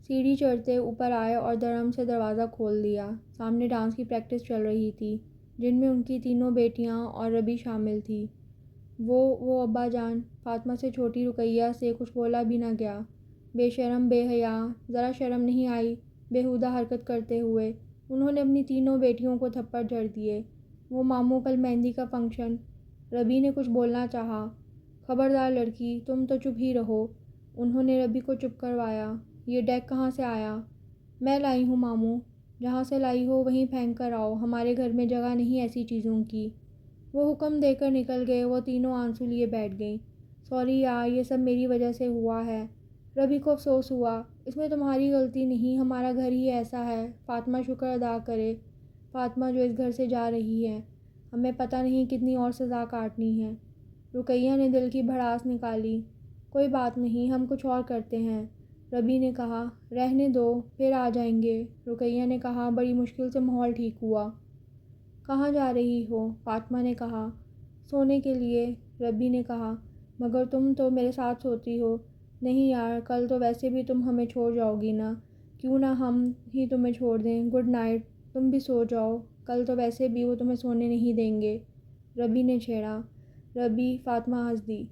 سیڑھی چڑھتے اوپر آئے اور دھڑم سے دروازہ کھول دیا۔ سامنے ڈانس کی پریکٹس چل رہی تھی، جن میں ان کی تینوں بیٹیاں اور ربی شامل تھی۔ وہ ابا جان، فاطمہ سے چھوٹی رقیہ سے کچھ بولا بھی نہ گیا۔ بے شرم، بے حیا، ذرا شرم نہیں آئی بیہودہ حرکت کرتے ہوئے؟ انہوں نے اپنی تینوں بیٹیوں کو تھپڑ جڑ دیے۔ وہ ماموں، کل مہندی کا فنکشن۔ ربی نے کچھ بولنا چاہا۔ خبردار لڑکی، تم تو چپ ہی رہو۔ انہوں نے ربی کو چپ کروایا۔ یہ ڈیک کہاں سے آیا؟ میں لائی ہوں ماموں۔ جہاں سے لائی ہو وہیں پھینک کر آؤ، ہمارے گھر میں جگہ نہیں ایسی چیزوں کی۔ وہ حکم دے کر نکل گئے۔ وہ تینوں آنسو لیے بیٹھ گئیں۔ سوری یار، یہ سب میری وجہ سے ہوا ہے۔ ربی کو افسوس ہوا۔ اس میں تمہاری غلطی نہیں، ہمارا گھر ہی ایسا ہے۔ فاطمہ شکر ادا کرے، فاطمہ جو اس گھر سے جا رہی ہے۔ ہمیں پتہ نہیں کتنی اور سزا کاٹنی ہے۔ رقیہ نے دل کی بھڑاس نکالی۔ کوئی بات نہیں، ہم کچھ اور کرتے ہیں۔ ربی نے کہا، رہنے دو، پھر آ جائیں گے۔ رقیہ نے کہا، بڑی مشکل سے ماحول ٹھیک ہوا۔ کہاں جا رہی ہو؟ فاطمہ نے کہا، سونے کے لیے۔ ربی نے کہا، مگر تم تو میرے ساتھ سوتی ہو۔ نہیں یار، کل تو ویسے بھی تم ہمیں چھوڑ جاؤ گی نا، کیوں نہ ہم ہی تمہیں چھوڑ دیں۔ گڈ نائٹ، تم بھی سو جاؤ، کل تو ویسے بھی وہ تمہیں سونے نہیں دیں گے۔ ربی نے چھیڑا۔ ربی، فاطمہ ہنس دی۔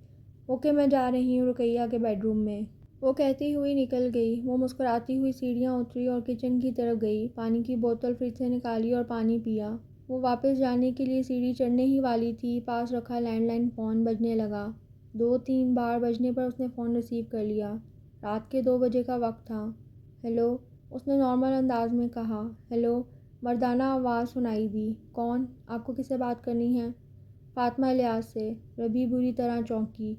اوکے میں جا رہی ہوں رقیہ کے بیڈ روم میں، وہ کہتی ہوئی نکل گئی۔ وہ مسکراتی ہوئی سیڑھیاں اتری اور کچن کی طرف گئی، پانی کی بوتل فریج سے نکالی اور پانی پیا۔ وہ واپس جانے کے لیے سیڑھی چڑھنے ہی والی تھی، پاس رکھا لینڈ لائن فون بجنے لگا۔ 2-3 بار بجنے پر اس نے فون ریسیو کر لیا۔ رات کے 2 بجے کا وقت تھا۔ ہیلو، اس نے نارمل انداز میں کہا۔ ہیلو، مردانہ آواز سنائی دی۔ کون؟ آپ کو کس سے بات کرنی ہے؟ فاطمہ الیاس سے۔ ربی بری طرح چونکی۔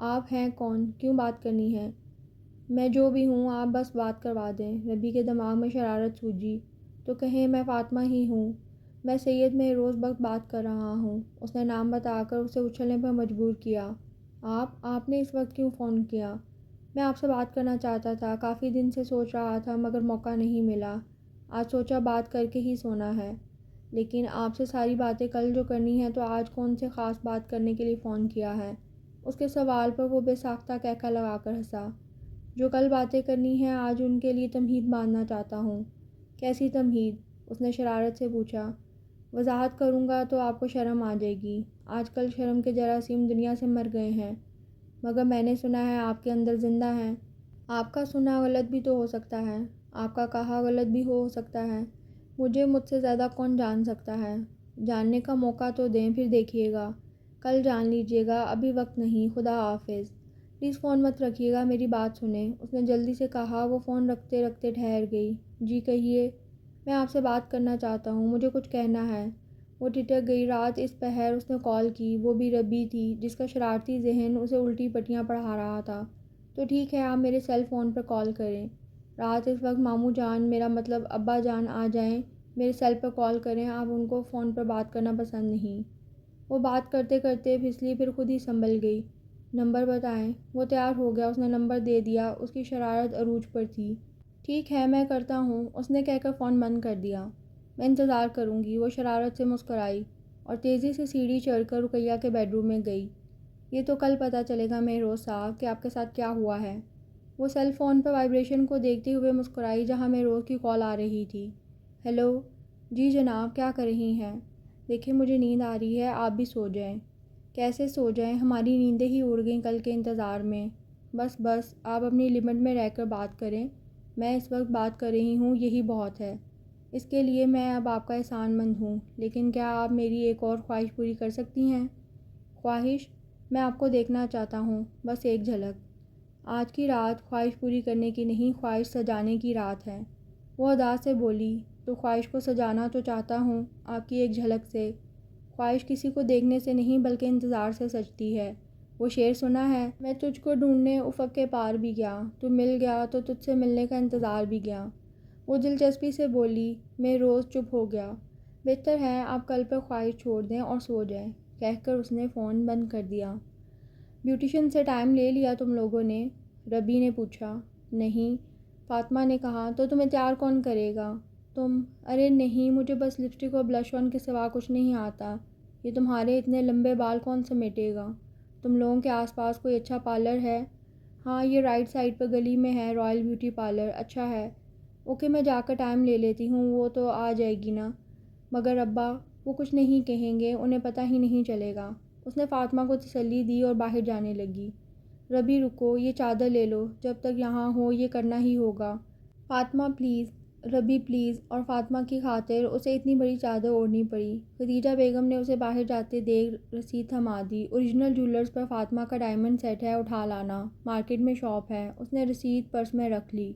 آپ ہیں کون؟ کیوں بات کرنی ہے؟ میں جو بھی ہوں، آپ بس بات کروا دیں۔ ربی کے دماغ میں شرارت سوجی۔ تو کہیں میں فاطمہ ہی ہوں۔ میں سید مہروز بخت بات کر رہا ہوں۔ اس نے نام بتا کر اسے اچھلنے پر مجبور کیا۔ آپ نے اس وقت کیوں فون کیا؟ میں آپ سے بات کرنا چاہتا تھا، کافی دن سے سوچ رہا تھا مگر موقع نہیں ملا۔ آج سوچا بات کر کے ہی سونا ہے۔ لیکن آپ سے ساری باتیں کل جو کرنی ہیں، تو آج کون سے خاص بات کرنے کے لیے فون کیا ہے؟ اس کے سوال پر وہ بے ساختہ کہکا لگا کر ہنسا۔ جو کل باتیں کرنی ہیں، آج ان کے لیے تمہید باندھنا چاہتا ہوں۔ کیسی تمہید؟ اس نے شرارت سے پوچھا۔ وضاحت کروں گا تو آپ کو شرم آ جائے گی۔ آج کل شرم کے جراثیم دنیا سے مر گئے ہیں، مگر میں نے سنا ہے آپ کے اندر زندہ ہیں۔ آپ کا سنا غلط بھی تو ہو سکتا ہے، آپ کا کہا غلط بھی ہو سکتا ہے۔ مجھ سے زیادہ کون جان سکتا ہے؟ جاننے کا موقع تو دیں، پھر دیکھیے گا۔ کل جان لیجیے گا، ابھی وقت نہیں۔ خدا حافظ۔ پلیز فون مت رکھیے گا، میری بات سنیں، اس نے جلدی سے کہا۔ وہ فون رکھتے رکھتے ٹھہر گئی۔ جی کہیے۔ میں آپ سے بات کرنا چاہتا ہوں، مجھے کچھ کہنا ہے۔ وہ ٹھٹک گئی۔ رات اس پہر اس نے کال کی، وہ بھی ربی تھی جس کا شرارتی ذہن اسے الٹی پٹیاں پڑھا رہا تھا۔ تو ٹھیک ہے، آپ میرے سیل فون پر کال کریں۔ رات اس وقت ماموں جان، میرا مطلب ابا جان آ جائیں، میرے سیل پر کال کریں، آپ ان کو فون پر بات کرنا پسند نہیں۔ وہ بات کرتے کرتے پھسلی، پھر خود ہی سنبھل گئی۔ نمبر بتائیں۔ وہ تیار ہو گیا، اس نے نمبر دے دیا۔ اس کی شرارت عروج پر تھی۔ ٹھیک ہے، میں کرتا ہوں، اس نے کہہ کر فون بند کر دیا۔ میں انتظار کروں گی، وہ شرارت سے مسکرائی اور تیزی سے سیڑھی چڑھ کر رقیہ کے بیڈ روم میں گئی۔ یہ تو کل پتہ چلے گا مہروز صاحب کہ آپ کے ساتھ کیا ہوا ہے۔ وہ سیل فون پر وائبریشن کو دیکھتے ہوئے مسکرائی جہاں مہروز کی کال آ رہی تھی۔ ہیلو، جی جناب، کیا کر رہی ہیں؟ دیکھیں مجھے نیند آ رہی ہے، آپ بھی سو جائیں۔ کیسے سو جائیں، ہماری نیندیں ہی اڑ گئیں کل کے انتظار میں۔ بس آپ اپنی لمٹ میں رہ کر بات کریں، میں اس وقت بات کر رہی ہوں، یہی بہت ہے۔ اس کے لیے میں اب آپ کا احسان مند ہوں، لیکن کیا آپ میری ایک اور خواہش پوری کر سکتی ہیں؟ خواہش؟ میں آپ کو دیکھنا چاہتا ہوں، بس ایک جھلک۔ آج کی رات خواہش پوری کرنے کی نہیں، خواہش سجانے کی رات ہے۔ وہ ادا سے بولی۔ تو خواہش کو سجانا تو چاہتا ہوں، آپ کی ایک جھلک سے۔ خواہش کسی کو دیکھنے سے نہیں بلکہ انتظار سے سجتی ہے۔ وہ شعر سنا ہے؟ میں تجھ کو ڈھونڈنے افق کے پار بھی گیا، تو مل گیا تو تجھ سے ملنے کا انتظار بھی گیا۔ وہ دلچسپی سے بولی۔ مہروز چپ ہو گیا۔ بہتر ہے آپ کل پر خواہش چھوڑ دیں اور سو جائیں، کہہ کر اس نے فون بند کر دیا۔ بیوٹیشین سے ٹائم لے لیا تم لوگوں نے؟ ربی نے پوچھا۔ نہیں، فاطمہ نے کہا۔ تو تمہیں تیار کون کرے گا؟ تم؟ ارے نہیں، مجھے بس لپسٹک اور بلش آن کے سوا کچھ نہیں آتا۔ یہ تمہارے اتنے لمبے بال کون سمیٹے گا؟ تم لوگوں کے آس پاس کوئی اچھا پارلر ہے؟ ہاں، یہ رائٹ سائڈ پر گلی میں ہے، رائل بیوٹی پارلر، اچھا ہے۔ اوکے، میں جا کر ٹائم لے لیتی ہوں، وہ تو آ جائے گی نا؟ مگر ابا، وہ کچھ نہیں کہیں گے، انہیں پتہ ہی نہیں چلے گا۔ اس نے فاطمہ کو تسلی دی اور باہر جانے لگی۔ ربی رکو، یہ چادر لے لو، جب تک یہاں ہو یہ کرنا ہی ہوگا۔ فاطمہ پلیز، ربی پلیز، اور فاطمہ کی خاطر اسے اتنی بڑی چادر اوڑھنی پڑی۔ خدیجہ بیگم نے اسے باہر جاتے دیکھ رسید تھما دی۔ اوریجنل جیولرز پر فاطمہ کا ڈائمنڈ سیٹ ہے، اٹھا لانا، مارکیٹ میں شاپ ہے۔ اس نے رسید پرس میں رکھ لی۔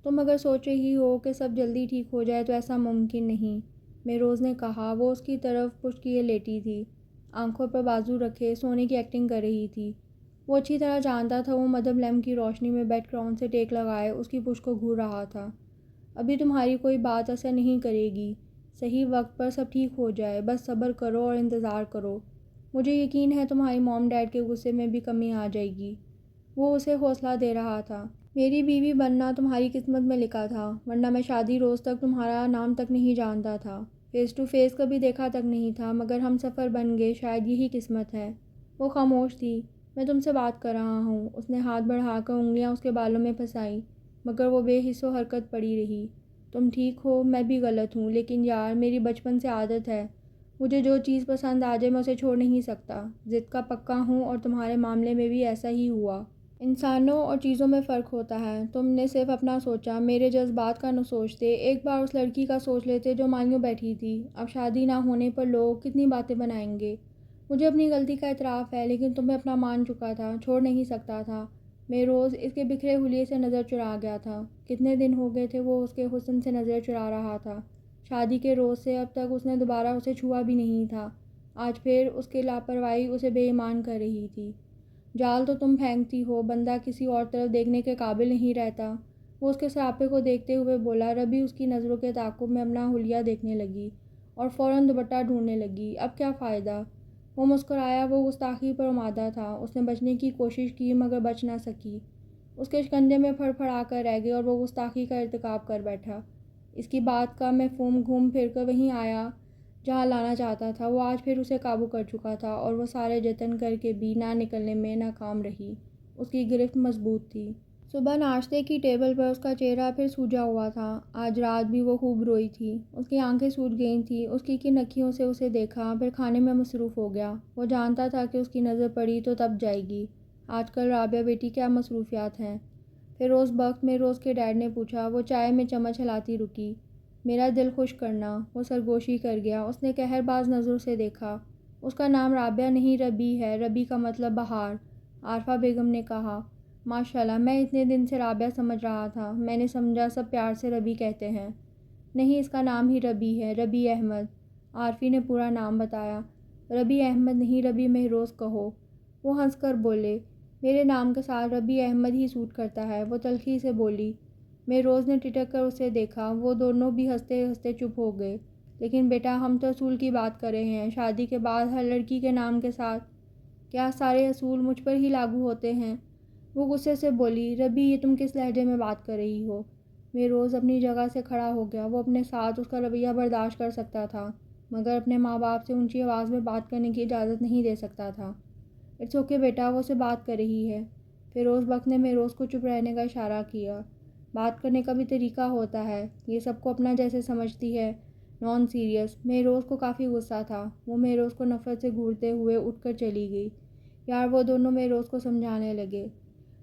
تم اگر سوچ رہی ہو کہ سب جلدی ٹھیک ہو جائے تو ایسا ممکن نہیں، مہروز نے کہا۔ وہ اس کی طرف پشت کیے لیٹی تھی، آنکھوں پر بازو رکھے، سونے کی ایکٹنگ کر رہی تھی۔ وہ اچھی طرح جانتا تھا وہ مدھم لیمپ کی روشنی میں بیڈ کراؤن سے ٹیک لگائے اس کی پشت کو گھور رہا تھا۔ ابھی تمہاری کوئی بات اثر نہیں کرے گی، صحیح وقت پر سب ٹھیک ہو جائے، بس صبر کرو اور انتظار کرو۔ مجھے یقین ہے تمہاری موم ڈیڈ کے غصے میں بھی کمی آ جائے گی۔ وہ اسے حوصلہ دے رہا تھا۔ میری بیوی بننا تمہاری قسمت میں لکھا تھا، ورنہ میں شادی روز تک تمہارا نام تک نہیں جانتا تھا، فیس ٹو فیس کبھی دیکھا تک نہیں تھا، مگر ہم سفر بن گئے، شاید یہی قسمت ہے۔ وہ خاموش تھی۔ میں تم سے بات کر رہا ہوں، اس نے ہاتھ بڑھا کر انگلیاں اس کے بالوں میں پھنسائیں، مگر وہ بے حس و حرکت پڑی رہی۔ تم ٹھیک ہو، میں بھی غلط ہوں، لیکن یار میری بچپن سے عادت ہے، مجھے جو چیز پسند آ جائے میں اسے چھوڑ نہیں سکتا، ضد کا پکا ہوں اور تمہارے معاملے میں بھی ایسا ہی ہوا۔ انسانوں اور چیزوں میں فرق ہوتا ہے، تم نے صرف اپنا سوچا، میرے جذبات کا نہ سوچتے، ایک بار اس لڑکی کا سوچ لیتے جو مایوں بیٹھی تھی۔ اب شادی نہ ہونے پر لوگ کتنی باتیں بنائیں گے۔ مجھے اپنی غلطی کا اعتراف ہے، لیکن تمہیں اپنا مان چکا تھا، چھوڑ نہیں سکتا تھا۔ مہروز اس کے بکھرے حلیے سے نظر چرا گیا تھا۔ کتنے دن ہو گئے تھے وہ اس کے حسن سے نظر چرا رہا تھا۔ شادی کے روز سے اب تک اس نے دوبارہ اسے چھوا بھی نہیں تھا۔ آج پھر اس کی لاپرواہی اسے بے ایمان کر رہی تھی۔ جال تو تم پھینکتی ہو، بندہ کسی اور طرف دیکھنے کے قابل نہیں رہتا۔ وہ اس کے سراپے کو دیکھتے ہوئے بولا۔ ربی اس کی نظروں کے تعاقب میں اپنا حلیہ دیکھنے لگی اور فوراً دوپٹہ ڈھونڈنے لگی۔ اب کیا فائدہ؟ وہ مسکرایا۔ وہ گستاخی پر آمادہ تھا۔ اس نے بچنے کی کوشش کی مگر بچ نہ سکی۔ اس کے شکنجے میں پھڑ پھڑا کر رہ گئی اور وہ گستاخی کا ارتکاب کر بیٹھا۔ اس کی بات کا مفہوم گھوم پھر کر وہیں آیا جہاں لانا چاہتا تھا۔ وہ آج پھر اسے قابو کر چکا تھا اور وہ سارے جتن کر کے بھی نہ نکلنے میں ناکام رہی۔ اس کی گرفت مضبوط تھی۔ صبح ناشتے کی ٹیبل پر اس کا چہرہ پھر سوجا ہوا تھا۔ آج رات بھی وہ خوب روئی تھی۔ اس کی آنکھیں سوج گئی تھیں۔ اس کی کن اکھیوں سے اسے دیکھا، پھر کھانے میں مصروف ہو گیا۔ وہ جانتا تھا کہ اس کی نظر پڑی تو تب جائے گی۔ آج کل رابعہ بیٹی کیا مصروفیات ہیں؟ پھر اس وقت میں روز کے ڈیڈ نے پوچھا۔ وہ چائے میں چمچ ہلاتی رکی۔ میرا دل خوش کرنا۔ وہ سرگوشی کر گیا۔ اس نے قہر باز نظروں سے دیکھا۔ اس کا نام رابعہ نہیں ربی ہے، ربی کا مطلب بہار۔ عارفہ بیگم نے کہا۔ ماشاءاللہ، میں اتنے دن سے رابعہ سمجھ رہا تھا، میں نے سمجھا سب پیار سے ربی کہتے ہیں۔ نہیں، اس کا نام ہی ربی ہے، ربی احمد۔ عارفی نے پورا نام بتایا۔ ربی احمد نہیں، ربی مہروز کہو۔ وہ ہنس کر بولے۔ میرے نام کے ساتھ ربی احمد ہی سوٹ کرتا ہے، وہ تلخی سے بولی۔ مہروز نے ٹٹک کر اسے دیکھا۔ وہ دونوں بھی ہنستے ہنستے چپ ہو گئے۔ لیکن بیٹا، ہم تو اصول کی بات کر رہے ہیں، شادی کے بعد ہر لڑکی کے نام کے ساتھ۔ کیا سارے اصول مجھ پر ہی لاگو ہوتے ہیں؟ وہ غصے سے بولی۔ ربی، یہ تم کس لہجے میں بات کر رہی ہو؟ مہروز اپنی جگہ سے کھڑا ہو گیا۔ وہ اپنے ساتھ اس کا رویہ برداشت کر سکتا تھا مگر اپنے ماں باپ سے اونچی آواز میں بات کرنے کی اجازت نہیں دے سکتا تھا۔ اٹس اوکے بیٹا، وہ اسے بات کر رہی ہے۔ فیروز بخت نے مہروز کو چپ رہنے کا اشارہ کیا۔ بات کرنے کا بھی طریقہ ہوتا ہے، یہ سب کو اپنا جیسے سمجھتی ہے، نان سیریس۔ مہروز کو کافی غصہ تھا۔ وہ مہروز کو نفرت سے گھورتے ہوئے اٹھ کر چلی گئی۔ یار، وہ دونوں مہروز کو سمجھانے لگے۔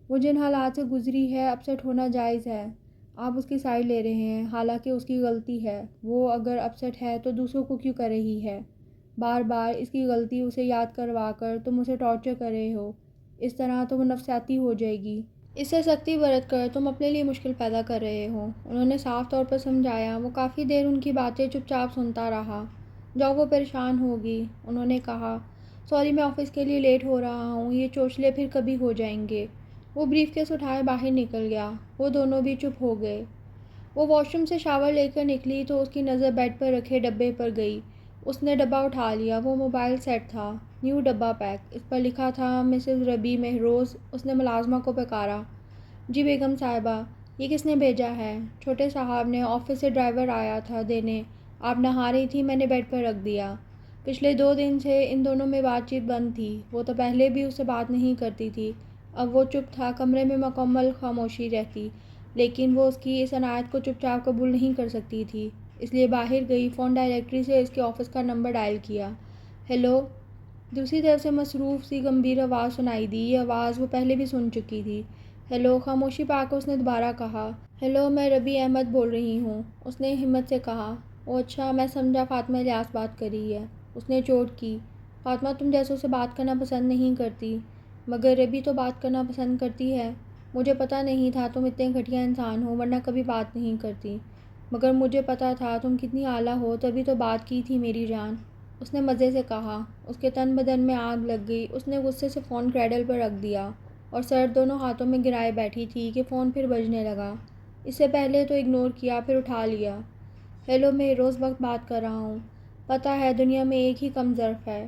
وہ جن حالات سے گزری ہے، اپسیٹ ہونا جائز ہے۔ آپ اس کی سائڈ لے رہے ہیں، حالانکہ اس کی غلطی ہے۔ وہ اگر اپسیٹ ہے تو دوسروں کو کیوں کر رہی ہے؟ بار بار اس کی غلطی اسے یاد کروا کر تم اسے ٹارچر کر رہے ہو۔ اس طرح تو وہ نفسیاتی ہو جائے گی۔ اس سے سختی برت کر تم اپنے لیے مشکل پیدا کر رہے ہو۔ انہوں نے صاف طور پر سمجھایا۔ وہ کافی دیر ان کی باتیں چپ چاپ سنتا رہا۔ جب وہ پریشان ہوگی، انہوں نے کہا۔ سوری، میں آفس کے لیے لیٹ ہو رہا ہوں، یہ چوچلے پھر کبھی ہو جائیں گے۔ وہ بریف کیس اٹھائے باہر نکل گیا۔ وہ دونوں بھی چپ ہو گئے۔ وہ واش روم سے شاور لے کر نکلی تو اس کی نظر بیڈ پر رکھے ڈبے پر گئی۔ اس نے ڈبہ اٹھا لیا۔ وہ موبائل سیٹ تھا، نیو ڈبہ پیک۔ اس پر لکھا تھا مسز ربی مہروز۔ اس نے ملازمہ کو پکارا۔ جی بیگم صاحبہ، یہ کس نے بھیجا ہے؟ چھوٹے صاحب نے، آفس سے ڈرائیور آیا تھا دینے۔ آپ نہا رہی تھی، میں نے بیڈ پر رکھ دیا۔ پچھلے 2 دن سے ان دونوں میں بات چیت بند تھی۔ وہ تو پہلے بھی اس سے بات نہیں کرتی تھی۔ اب وہ چپ تھا، کمرے میں مکمل خاموشی رہتی، لیکن وہ اس کی اس عنایت کو چپ چاپ قبول نہیں کر سکتی تھی، اس لیے باہر گئی، فون ڈائریکٹری سے اس کے آفس کا نمبر ڈائل کیا۔ ہیلو؟ دوسری طرف سے مصروف سی گمبھیر آواز سنائی دی۔ یہ آواز وہ پہلے بھی سن چکی تھی۔ ہیلو؟ خاموشی پا کر اس نے دوبارہ کہا۔ ہیلو، میں ربی احمد بول رہی ہوں، اس نے ہمت سے کہا۔ او اچھا، میں سمجھا فاطمہ الیاس بات کر رہی ہے۔ اس نے چوٹ کی۔ فاطمہ تم جیسوں سے بات کرنا پسند نہیں کرتی، مگر ربی تو بات کرنا پسند کرتی ہے۔ مجھے پتہ نہیں تھا تم اتنے گھٹیا انسان ہو، ورنہ کبھی بات نہیں کرتی، مگر مجھے پتہ تھا تم کتنی اعلیٰ ہو، تبھی تو بات کی تھی میری جان۔ اس نے مزے سے کہا۔ اس کے تن بدن میں آگ لگ گئی۔ اس نے غصے سے فون کریڈل پر رکھ دیا اور سر دونوں ہاتھوں میں گرائے بیٹھی تھی کہ فون پھر بجنے لگا۔ اس سے پہلے تو اگنور کیا، پھر اٹھا لیا۔ ہیلو، مہروز بخت بات کر رہا ہوں۔ پتہ ہے دنیا میں ایک ہی کم ظرف ہے،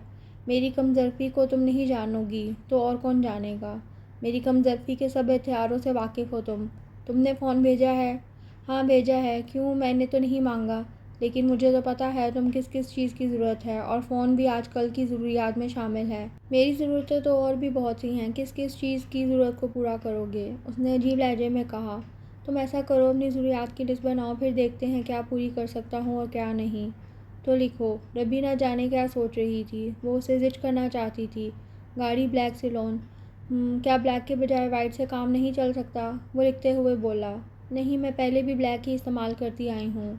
میری کم ظرفی کو تم نہیں جانو گی تو اور کون جانے گا؟ میری کم ظرفی کے سب ہتھیاروں سے واقف ہو تم۔ تم نے فون بھیجا ہے؟ ہاں بھیجا ہے۔ کیوں؟ میں نے تو نہیں مانگا، لیکن مجھے تو پتہ ہے تم کس کس چیز کی ضرورت ہے، اور فون بھی آج کل کی ضروریات میں شامل ہے۔ میری ضرورتیں تو اور بھی بہت سی ہیں، کس کس چیز کی ضرورت کو پورا کرو گے؟ اس نے عجیب لہجے میں کہا۔ تم ایسا کرو، اپنی ضروریات کی لسٹ بناؤ، پھر دیکھتے ہیں کیا پوری کر سکتا ہوں اور کیا نہیں۔ تو لکھو۔ ربی نہ جانے کیا سوچ رہی تھی، وہ اسے زج کرنا چاہتی تھی۔ گاڑی بلیک سلون، کیا بلیک کے بجائے وائٹ سے کام نہیں چل سکتا؟ وہ لکھتے ہوئے بولا۔ نہیں، میں پہلے بھی بلیک ہی استعمال کرتی آئی ہوں۔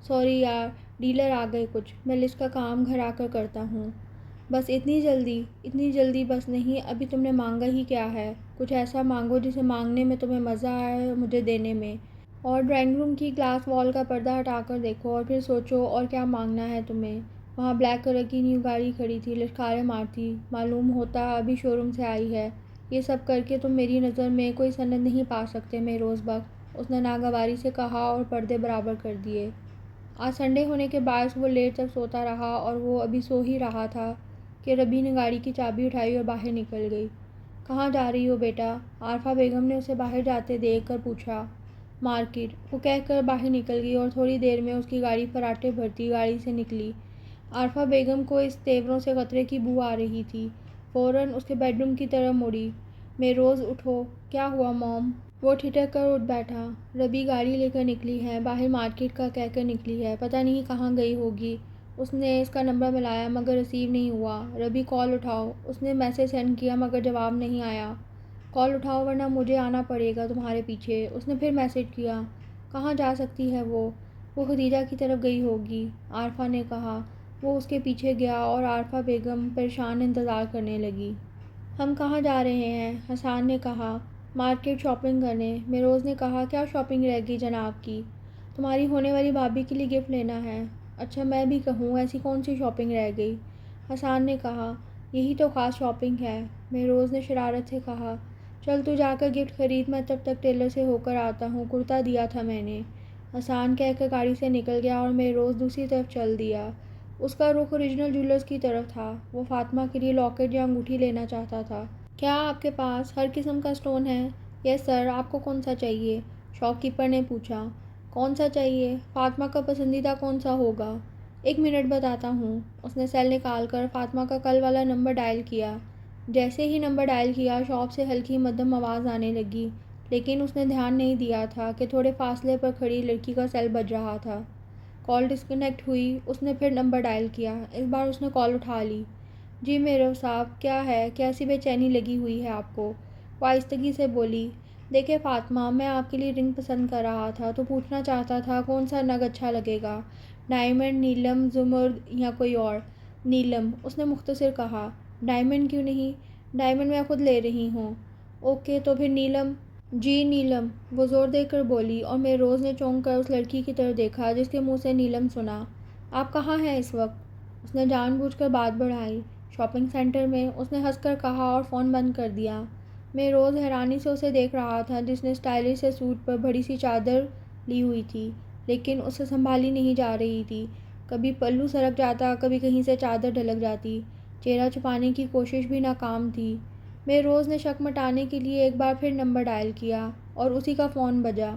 سوری یار، ڈیلر آ گئے کچھ، میں لسٹ کا کام گھر آ کر کرتا ہوں۔ بس اتنی جلدی؟ اتنی جلدی بس نہیں، ابھی تم نے مانگا ہی کیا ہے؟ کچھ ایسا مانگو جسے مانگنے میں تمہیں مزہ آئے مجھے دینے میں۔ اور ڈرائنگ روم کی گلاس وال کا پردہ ہٹا کر دیکھو اور پھر سوچو اور کیا مانگنا ہے تمہیں۔ وہاں بلیک کلر کی نیو گاڑی کھڑی تھی، لشکاریں مارتی، معلوم ہوتا ابھی شو روم سے آئی ہے۔ یہ سب کر کے تم میری نظر میں کوئی سند نہیں پا سکتے مہروز بخت، اس نے ناگواری سے کہا اور پردے برابر کر دیے۔ آج سنڈے ہونے کے باعث وہ لیٹ تک سوتا رہا اور وہ ابھی سو ہی رہا تھا کہ ربی نے گاڑی کی چابی اٹھائی اور باہر نکل گئی۔ کہاں جا رہی ہو بیٹا؟ عارفہ بیگم نے اسے باہر جاتے دیکھ کر پوچھا۔ مارکیٹ، وہ کہہ کر باہر نکل گئی اور تھوڑی دیر میں اس کی گاڑی فراٹے بھرتی گاڑی سے نکلی۔ عارفہ بیگم کو اس تیوروں سے خطرے کی بو آ رہی تھی، فوراً اس کے بیڈ روم کی طرف مڑی۔ مہروز اٹھو۔ کیا ہوا موم؟ وہ ٹھٹک کر اٹھ بیٹھا۔ ربی گاڑی لے کر نکلی ہے، باہر مارکیٹ کا کہہ کر نکلی ہے، پتہ نہیں کہاں گئی ہوگی۔ اس نے اس کا نمبر ملایا مگر ریسیو نہیں ہوا۔ ربی کال اٹھاؤ۔ اس نے میسج سینڈ کیا مگر جواب نہیں آیا۔ کال اٹھاؤ ورنہ مجھے آنا پڑے گا تمہارے پیچھے۔ اس نے پھر میسج کیا۔ کہاں جا سکتی ہے وہ خدیجہ کی طرف گئی ہوگی، عارفہ نے کہا۔ وہ اس کے پیچھے گیا اور عارفہ بیگم پریشان انتظار کرنے لگی۔ ہم کہاں جا رہے ہیں؟ حسان نے کہا۔ مارکیٹ شاپنگ کرنے۔ مہروز نے کہا۔ کیا شاپنگ رہ گئی جناب کی؟ تمہاری ہونے والی بھابھی کے لیے گفٹ لینا ہے۔ اچھا میں بھی کہوں، ایسی کون سی شاپنگ رہ گئی؟ حسان نے کہا۔ یہی تو خاص شاپنگ ہے، مہروز نے شرارت سے کہا۔ چل تو جا کر گفٹ خرید، میں تب تک ٹیلر سے ہو کر آتا ہوں، کرتا دیا تھا میں نے۔ حسان کہہ کر گاڑی سے نکل گیا اور مہروز دوسری طرف چل دیا۔ اس کا رخ اوریجنل جولرز کی طرف تھا، وہ فاطمہ کے لیے لاکٹ یا انگوٹھی لینا چاہتا تھا۔ کیا آپ کے پاس ہر قسم کا اسٹون ہے؟ یس سر، آپ کو کون سا چاہیے؟ شاپ کیپر نے پوچھا۔ کون سا چاہیے؟ فاطمہ کا پسندیدہ کون سا ہوگا؟ ایک منٹ بتاتا ہوں۔ اس نے سیل نکال کر فاطمہ کا کل والا نمبر ڈائل کیا۔ جیسے ہی نمبر ڈائل کیا، شاپ سے ہلکی مدھم آواز آنے لگی، لیکن اس نے دھیان نہیں دیا تھا کہ تھوڑے فاصلے پر کھڑی لڑکی کا سیل بج رہا تھا۔ کال ڈسکنیکٹ ہوئی۔ اس نے پھر نمبر ڈائل کیا، اس بار اس نے کال اٹھا لی۔ جی مہرو صاحب، کیا ہے؟ کیسی بے چینی لگی ہوئی ہے آپ کو؟ وہ آہستگی سے بولی۔ دیکھیں فاطمہ، میں آپ کے لیے رنگ پسند کر رہا تھا تو پوچھنا چاہتا تھا کون سا نگ اچھا لگے گا، ڈائمنڈ، نیلم، زمرد یا کوئی اور؟ نیلم، اس نے مختصر کہا۔ ڈائمنڈ کیوں نہیں؟ ڈائمنڈ میں خود لے رہی ہوں۔ اوکے تو پھر نیلم۔ جی نیلم، وہ زور دے کر بولی اور مہروز نے چونک کر اس لڑکی کی طرف دیکھا جس کے منہ سے نیلم سنا۔ آپ کہاں ہیں اس وقت؟ اس نے جان بوجھ کر بات بڑھائی۔ شاپنگ سینٹر میں، اس نے ہنس کر کہا اور فون بند کر دیا۔ مہروز حیرانی سے اسے دیکھ رہا تھا جس نے اسٹائلش سے سوٹ پر بڑی سی چادر لی ہوئی تھی، لیکن اسے سنبھالی نہیں جا رہی تھی۔ کبھی پلو سرک جاتا، کبھی کہیں سے چادر ڈھلک جاتی، چہرہ چھپانے کی کوشش بھی ناکام تھی۔ مہروز نے شک مٹانے کے لیے ایک بار پھر نمبر ڈائل کیا اور اسی کا فون بجا۔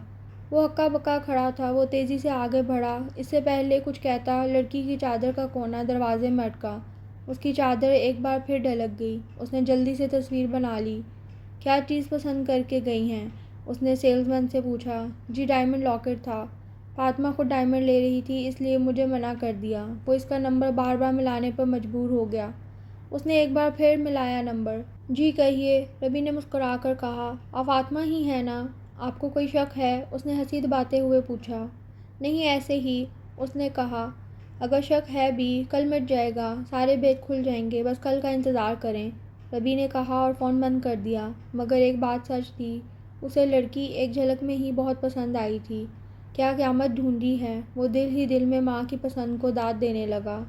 وہ ہکا بکا کھڑا تھا، وہ تیزی سے آگے بڑھا، اس سے پہلے کچھ کہتا لڑکی کی چادر کا کونا دروازے میں اٹکا۔ اس کی چادر ایک بار پھر ڈھلک گئی۔ اس نے جلدی سے تصویر بنا لی۔ کیا چیز پسند کر کے گئی ہیں؟ اس نے سیلز مین سے پوچھا۔ جی ڈائمنڈ لاکٹ تھا، فاطمہ خود ڈائمنڈ لے رہی تھی اس لیے مجھے منع کر دیا، وہ اس کا نمبر بار بار ملانے پر مجبور ہو گیا۔ اس نے ایک بار پھر ملایا نمبر۔ جی کہیے، ربی نے مسکرا کر کہا۔ آپ فاطمہ ہی ہیں نا؟ آپ کو کوئی شک ہے؟ اس نے ہنسی دباتے ہوئے پوچھا۔ نہیں ایسے ہی، اس نے کہا۔ اگر شک ہے بھی، کل مٹ جائے گا، سارے بھید کھل جائیں گے، بس کل کا انتظار کریں، ربی نے کہا اور فون بند کر دیا۔ مگر ایک بات سچ تھی، اسے لڑکی ایک جھلک میں ہی بہت پسند آئی تھی۔ کیا قیامت ڈھونڈی ہے، وہ دل ہی دل میں ماں کی پسند کو داد دینے لگا۔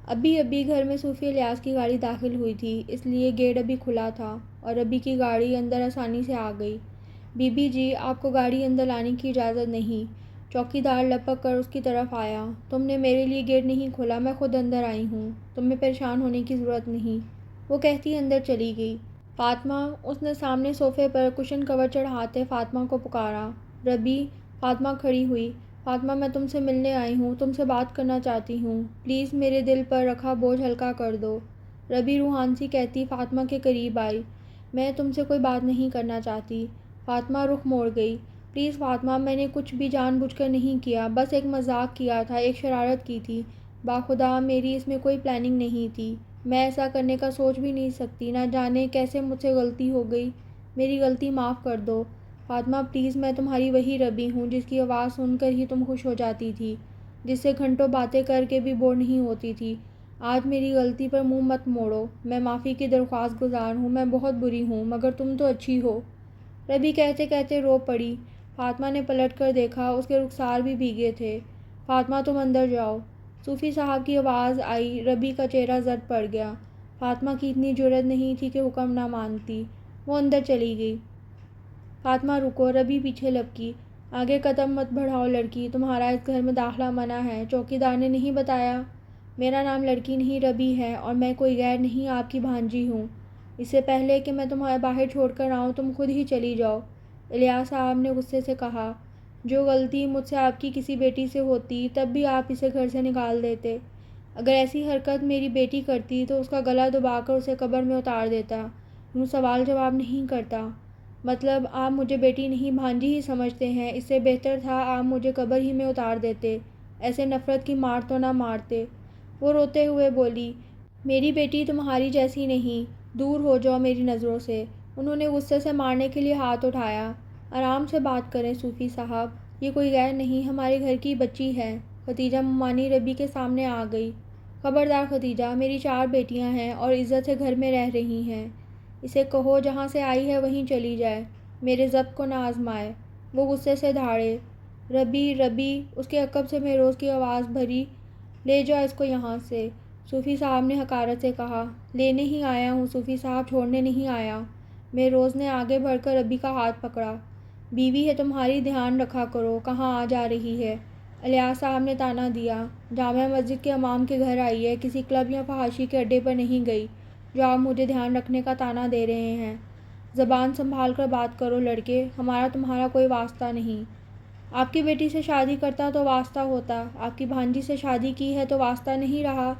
ابھی گھر میں صوفی الیاس کی گاڑی داخل ہوئی تھی، اس لیے گیٹ ابھی کھلا تھا اور ربی کی گاڑی اندر آسانی سے آ گئی۔ بی بی جی، آپ کو گاڑی اندر لانے کی اجازت نہیں، چوکیدار لپک کر اس کی طرف آیا۔ تم نے میرے لیے گیٹ نہیں کھولا، میں خود اندر آئی ہوں، تمہیں پریشان ہونے کی ضرورت نہیں، وہ کہتی اندر چلی گئی۔ فاطمہ، اس نے سامنے صوفے پر کشن کور چڑھاتے فاطمہ کو پکارا۔ ربی، فاطمہ کھڑی ہوئی۔ فاطمہ میں تم سے ملنے آئی ہوں، تم سے بات کرنا چاہتی ہوں، پلیز میرے دل پر رکھا بوجھ ہلکا کر دو، ربی روحان سی کہتی فاطمہ کے قریب آئی۔ میں تم سے کوئی بات نہیں کرنا چاہتی۔ فاطمہ رخ موڑ گئی۔ پلیز فاطمہ، میں نے کچھ بھی جان بوجھ کر نہیں کیا، بس ایک مذاق کیا تھا، ایک شرارت کی تھی، باخدا میری اس میں کوئی پلاننگ نہیں تھی، میں ایسا کرنے کا سوچ بھی نہیں سکتی، نہ جانے کیسے مجھ سے غلطی ہو گئی، میری غلطی معاف کر دو فاطمہ پلیز۔ میں تمہاری وہی ربی ہوں جس کی آواز سن کر ہی تم خوش ہو جاتی تھی، جس سے گھنٹوں باتیں کر کے بھی بور نہیں ہوتی تھی۔ آج میری غلطی پر منہ مت موڑو، میں معافی کی درخواست گزار ہوں، میں بہت بری ہوں مگر تم تو اچھی ہو۔ ربی کہتے کہتے رو پڑی۔ فاطمہ نے پلٹ کر دیکھا، اس کے رخسار بھی بھیگے تھے۔ فاطمہ تم اندر جاؤ، صوفی صاحب کی آواز آئی۔ ربی کا چہرہ زرد پڑ گیا۔ فاطمہ کی اتنی جرأت نہیں تھی کہ حکم نہ مانتی، وہ اندر چلی گئی۔ فاطمہ رکو، ربی پیچھے لپکی۔ آگے قدم مت بڑھاؤ لڑکی، تمہارا اس گھر میں داخلہ منع ہے، چوکیدار نے نہیں بتایا؟ میرا نام لڑکی نہیں ربی ہے اور میں کوئی غیر نہیں آپ کی بھانجی ہوں۔ اس سے پہلے کہ میں تمہیں باہر چھوڑ کر آؤں تم خود ہی چلی جاؤ، الیاس صاحب نے غصے سے کہا۔ جو غلطی مجھ سے آپ کی کسی بیٹی سے ہوتی تب بھی آپ اسے گھر سے نکال دیتے۔ اگر ایسی حرکت میری بیٹی کرتی تو اس کا گلا دبا کر اسے قبر میں اتار دیتا۔ یوں سوال جواب نہیں کرتا۔ مطلب آپ مجھے بیٹی نہیں بھانجی ہی سمجھتے ہیں، اس سے بہتر تھا آپ مجھے قبر ہی میں اتار دیتے، ایسے نفرت کی مار تو نہ مارتے۔ وہ روتے ہوئے بولی، میری بیٹی تمہاری جیسی نہیں، دور ہو جاؤ میری نظروں سے۔ انہوں نے غصے سے مارنے کے لیے ہاتھ اٹھایا۔ آرام سے بات کریں صوفی صاحب، یہ کوئی غیر نہیں، ہمارے گھر کی بچی ہے۔ ختیجہ ممانی ربی کے سامنے آ گئی۔ خبردار ختیجہ، میری 4 بیٹیاں ہیں اور عزت سے گھر میں رہ رہی ہیں، اسے کہو جہاں سے آئی ہے وہیں چلی جائے، میرے ضبط کو نہ آزمائے۔ وہ غصے سے دھاڑے۔ ربی ربی، اس کے عقب سے مہروز کی آواز بھری، لے جاؤ اس کو یہاں سے۔ صوفی صاحب نے حقارت سے کہا، لینے ہی آیا ہوں صوفی صاحب، چھوڑنے نہیں آیا۔ مہروز نے آگے بڑھ کر ربی کا ہاتھ پکڑا۔ بیوی ہے تمہاری، دھیان رکھا کرو، کہاں آ جا رہی ہے؟ الیاس صاحب نے طعنہ دیا۔ جامع مسجد کے امام کے گھر آئی ہے، کسی کلب یا فحاشی کے اڈے پر نہیں گئی، جو آپ مجھے دھیان رکھنے کا طعنہ دے رہے ہیں۔ زبان سنبھال کر بات کرو لڑکے، ہمارا تمہارا کوئی واسطہ نہیں۔ آپ کی بیٹی سے شادی کرتا تو واسطہ ہوتا، آپ کی بھانجی سے شادی کی ہے تو واسطہ نہیں رہا،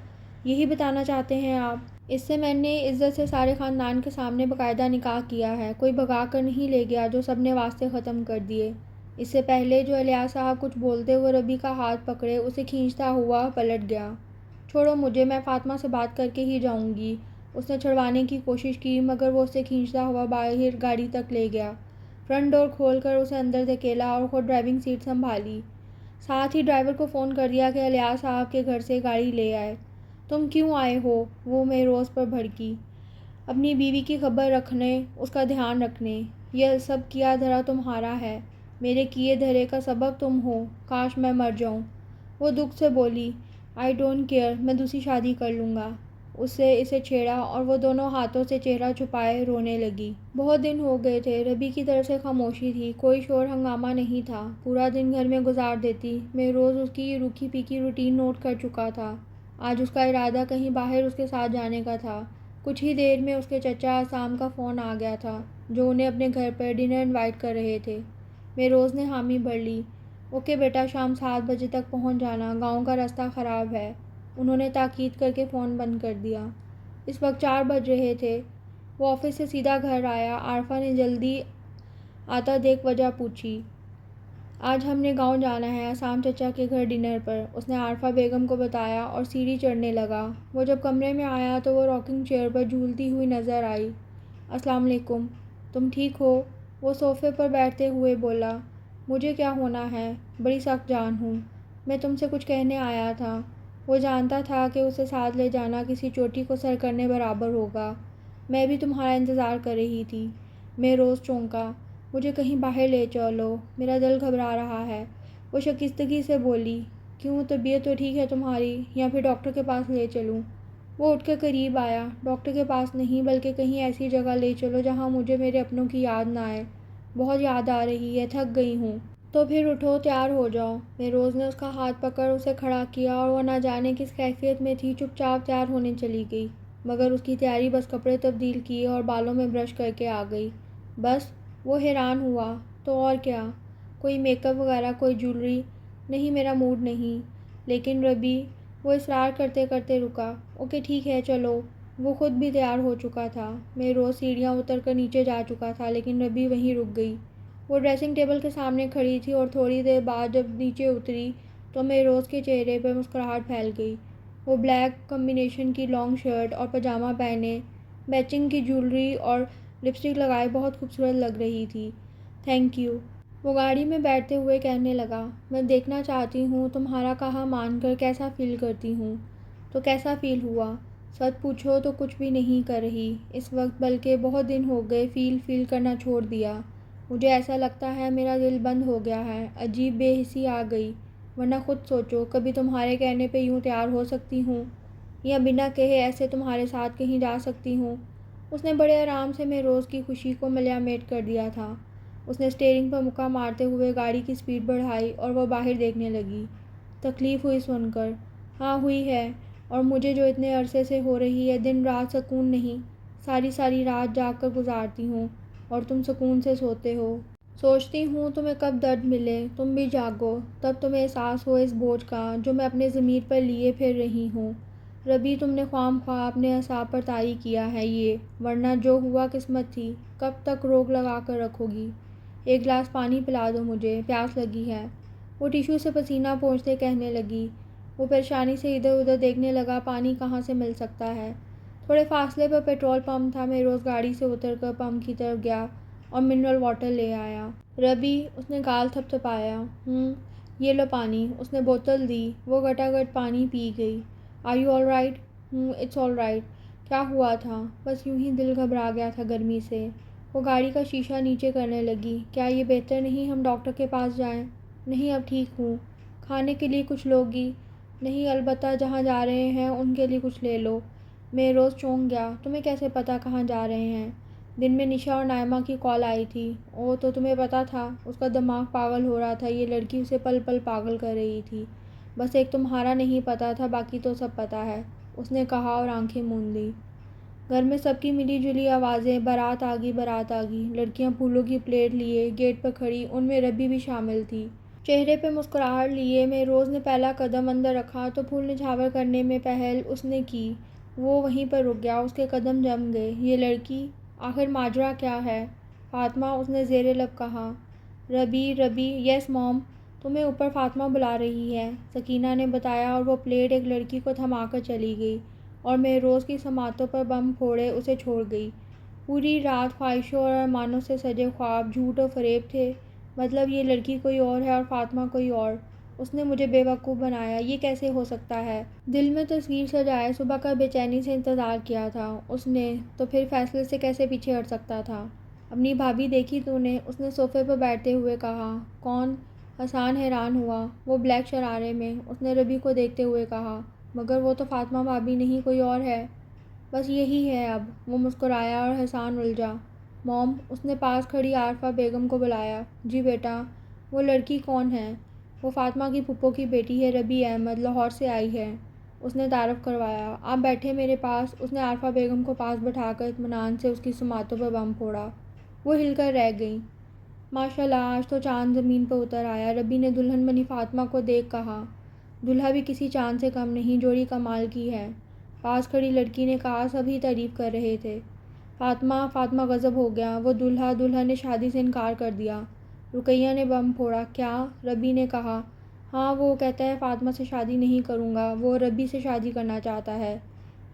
یہی بتانا چاہتے ہیں آپ؟ اس سے میں نے عزت سے سارے خاندان کے سامنے باقاعدہ نکاح کیا ہے، کوئی بھگا کر نہیں لے گیا جو سب نے واسطے ختم کر دیے۔ اس سے پہلے جو الیاس صاحب کچھ بولتے ہوئے ربی کا ہاتھ پکڑے اسے کھینچتا ہوا پلٹ گیا۔ چھوڑو مجھے، میں فاطمہ سے بات کر کے ہی جاؤں گی۔ اس نے چھڑوانے کی کوشش کی مگر وہ اسے کھینچتا ہوا باہر گاڑی تک لے گیا۔ فرنٹ ڈور کھول کر اسے اندر دھکیلا اور خود ڈرائیونگ سیٹ سنبھالی۔ ساتھ ہی ڈرائیور کو فون کر دیا کہ الیاس صاحب کے گھر سے گاڑی لے آئے۔ تم کیوں آئے ہو؟ وہ مہروز پر بھڑکی۔ اپنی بیوی کی خبر رکھنے، اس کا دھیان رکھنے، یہ سب کیا دھرا تمہارا ہے، میرے کیے دھرے کا سبب تم ہو، کاش میں مر جاؤں۔ وہ دکھ سے بولی، آئی ڈونٹ کیئر، میں دوسری شادی کر لوں گا۔ اسے چھیڑا اور وہ دونوں ہاتھوں سے چہرہ چھپائے رونے لگی۔ بہت دن ہو گئے تھے، ربی کی طرف سے خاموشی تھی، کوئی شور ہنگامہ نہیں تھا، پورا دن گھر میں گزار دیتی۔ مہروز اس کی روکھی پھیکی روٹین نوٹ کر چکا تھا۔ آج اس کا ارادہ کہیں باہر اس کے ساتھ جانے کا تھا۔ کچھ ہی دیر میں اس کے چچا عصام کا فون آ گیا تھا، جو انہیں اپنے گھر پر ڈنر انوائٹ کر رہے تھے۔ مہروز نے حامی بھر لی۔ اوکے بیٹا، شام 7 بجے تک پہنچ جانا، گاؤں کا راستہ خراب ہے۔ انہوں نے تاکید کر کے فون بند کر دیا۔ اس وقت 4 بج رہے تھے۔ وہ آفس سے سیدھا گھر آیا۔ عارفہ نے جلدی آتا دیکھ وجہ پوچھی۔ آج ہم نے گاؤں جانا ہے، عصام چچا کے گھر ڈنر پر، اس نے عارفہ بیگم کو بتایا اور سیڑھی چڑھنے لگا۔ وہ جب کمرے میں آیا تو وہ راکنگ چیئر پر جھولتی ہوئی نظر آئی۔ السلام علیکم، تم ٹھیک ہو؟ وہ صوفے پر بیٹھتے ہوئے بولا، مجھے کیا ہونا ہے، بڑی سخت جان ہوں، میں تم سے کچھ کہنے آیا تھا۔ وہ جانتا تھا کہ اسے ساتھ لے جانا کسی چوٹی کو سر کرنے برابر ہوگا۔ میں بھی تمہارا انتظار کر رہی تھی۔ مہروز چونکا، مجھے کہیں باہر لے چلو، میرا دل گھبرا رہا ہے۔ وہ شکستگی سے بولی، کیوں، طبیعت تو ٹھیک ہے تمہاری، یا پھر ڈاکٹر کے پاس لے چلوں؟ وہ اٹھ کے قریب آیا۔ ڈاکٹر کے پاس نہیں، بلکہ کہیں ایسی جگہ لے چلو جہاں مجھے میرے اپنوں کی یاد نہ آئے، بہت یاد آ رہی ہے، تھک گئی ہوں۔ تو پھر اٹھو، تیار ہو جاؤ۔ مہروز نے اس کا ہاتھ پکڑ اسے کھڑا کیا اور وہ نہ جانے کس کیفیت میں تھی، چپ چاپ تیار ہونے چلی گئی، مگر اس کی تیاری بس کپڑے تبدیل کیے اور بالوں میں برش کر کے آ گئی۔ بس؟ وہ حیران ہوا۔ تو اور کیا؟ کوئی میک اپ وغیرہ، کوئی جیولری؟ نہیں، میرا موڈ نہیں۔ لیکن ربی، وہ اصرار کرتے کرتے رکا۔ اوکے ٹھیک ہے، چلو۔ وہ خود بھی تیار ہو چکا تھا۔ مہروز سیڑھیاں اتر کر نیچے جا چکا تھا، لیکن ربی وہیں رک گئی۔ وہ ڈریسنگ ٹیبل کے سامنے کھڑی تھی اور تھوڑی دیر بعد جب نیچے اتری تو مہروز کے چہرے پر مسکراہٹ پھیل گئی۔ وہ بلیک کمبینیشن کی لانگ شرٹ اور پاجامہ پہنے، میچنگ کی جیولری اور لپسٹک لگائے بہت خوبصورت لگ رہی تھی۔ تھینک یو، وہ گاڑی میں بیٹھتے ہوئے کہنے لگا۔ میں دیکھنا چاہتی ہوں تمہارا کہا مان کر کیسا فیل کرتی ہوں۔ تو کیسا فیل ہوا؟ سچ پوچھو تو کچھ بھی نہیں کر رہی اس وقت، بلکہ بہت دن ہو گئے فیل کرنا چھوڑ دیا۔ مجھے ایسا لگتا ہے میرا دل بند ہو گیا ہے، عجیب بے حسی آ گئی۔ ورنہ خود سوچو، کبھی تمہارے کہنے پہ یوں تیار ہو سکتی ہوں، یا بنا کہے ایسے تمہارے ساتھ کہیں جا سکتی ہوں۔ اس نے بڑے آرام سے مہروز کی خوشی کو ملیامٹ کر دیا تھا۔ اس نے اسٹیئرنگ پر مکہ مارتے ہوئے گاڑی کی سپیڈ بڑھائی اور وہ باہر دیکھنے لگی۔ تکلیف ہوئی سن کر؟ ہاں ہوئی ہے، اور مجھے جو اتنے عرصے سے ہو رہی ہے، دن رات سکون نہیں، ساری رات جاگ کر گزارتی ہوں، اور تم سکون سے سوتے ہو۔ سوچتی ہوں تمہیں کب درد ملے، تم بھی جاگو، تب تمہیں احساس ہو اس بوجھ کا جو میں اپنے ضمیر پر لیے پھر رہی ہوں۔ ربی، تم نے خواہ مخواہ اپنے اعصاب پر طاری کیا ہے یہ، ورنہ جو ہوا قسمت تھی۔ کب تک روک لگا کر رکھو گی؟ ایک گلاس پانی پلا دو، مجھے پیاس لگی ہے، وہ ٹیشو سے پسینہ پونچھتے کہنے لگی۔ وہ پریشانی سے ادھر ادھر دیکھنے لگا، پانی کہاں سے مل سکتا ہے؟ تھوڑے فاصلے پر پیٹرول پمپ تھا۔ مہروز گاڑی سے اتر کر پمپ کی طرف گیا اور منرل واٹر لے آیا۔ ربی، اس نے گال تھپتھپایا۔ یہ لو پانی، اس نے بوتل دی۔ وہ گھٹا گھٹ پانی پی گئی۔ Are you all right? It's all right. کیا ہوا تھا؟ بس یوں ہی دل گھبرا گیا تھا گرمی سے۔ وہ گاڑی کا شیشہ نیچے کرنے لگی۔ کیا یہ بہتر نہیں ہم ڈاکٹر کے پاس جائیں؟ نہیں، اب ٹھیک ہوں۔ کھانے کے لیے کچھ لوگی؟ نہیں، البتہ جہاں جا رہے ہیں ان کے لیے کچھ لے لو۔ مہروز چونک گیا۔ تمہیں کیسے پتہ کہاں جا رہے ہیں؟ دن میں نشا اور نائمہ کی کال آئی تھی۔ اوہ، تو تمہیں پتہ تھا؟ اس کا دماغ پاگل ہو رہا تھا، یہ لڑکی اسے پل پل پاگل کر رہی تھی۔ بس ایک تمہارا نہیں پتہ تھا، باقی تو سب پتہ ہے، اس نے کہا اور آنکھیں موند لیں۔ گھر میں سب کی ملی جلی آوازیں، بارات آ گئی، بارات آ گئی۔ لڑکیاں پھولوں کی پلیٹ لیے گیٹ پر کھڑی، ان میں ربی بھی شامل تھی۔ چہرے پہ مسکراہٹ لیے مہروز نے پہلا قدم اندر رکھا تو پھول نچھاور کرنے میں پہل اس نے کی۔ وہ وہیں پر رک گیا، اس کے قدم جم گئے۔ یہ لڑکی، آخر ماجرا کیا ہے؟ فاطمہ، اس نے زیر لب کہا۔ ربی، یس موم، تمہیں اوپر فاطمہ بلا رہی ہے، سکینہ نے بتایا، اور وہ پلیٹ ایک لڑکی کو تھما کر چلی گئی اور مہروز کی سماعتوں پر بم پھوڑے اسے چھوڑ گئی۔ پوری رات خواہشوں اور ارمانوں سے سجے خواب جھوٹ و فریب تھے۔ مطلب یہ لڑکی کوئی اور ہے اور فاطمہ کوئی اور۔ اس نے مجھے بے وقوف بنایا، یہ کیسے ہو سکتا ہے؟ دل میں تصویر سجائے صبح کا بے چینی سے انتظار کیا تھا اس نے، تو پھر فیصلے سے کیسے پیچھے ہٹ سکتا تھا؟ اپنی بھابھی دیکھی تو نے؟ اس نے صوفے پر بیٹھتے ہوئے کہا۔ کون؟ حسان حیران ہوا۔ وہ بلیک شرارے میں، اس نے ربی کو دیکھتے ہوئے کہا۔ مگر وہ تو فاطمہ بھابھی نہیں، کوئی اور ہے۔ بس یہی ہے اب، وہ مسکرایا اور حسان الجھا۔ موم، اس نے پاس کھڑی عارفہ بیگم کو بلایا۔ جی بیٹا۔ وہ لڑکی کون ہے؟ وہ فاطمہ کی پھپھو کی بیٹی ہے، ربی احمد، لاہور سے آئی ہے، اس نے تعارف کروایا۔ آپ بیٹھے میرے پاس۔ اس نے عارفہ بیگم کو پاس بٹھا کر اطمینان سے اس کی سماعتوں پر بم پھوڑا۔ وہ ہل کر رہ گئیں۔ ماشاءاللہ، آج تو چاند زمین پر اتر آیا، ربی نے دلہن بنی فاطمہ کو دیکھ کہا۔ دولہا بھی کسی چاند سے کم نہیں، جوڑی کمال کی ہے، پاس کھڑی لڑکی نے کہا۔ سب ہی تعریف کر رہے تھے۔ فاطمہ غضب ہو گیا۔ وہ دولہا نے شادی سے انکار کر دیا۔ رقیہ نے بم پھوڑا۔ کیا؟ ربی نے کہا۔ ہاں، وہ کہتا ہے فاطمہ سے شادی نہیں کروں گا، وہ ربی سے شادی کرنا چاہتا ہے۔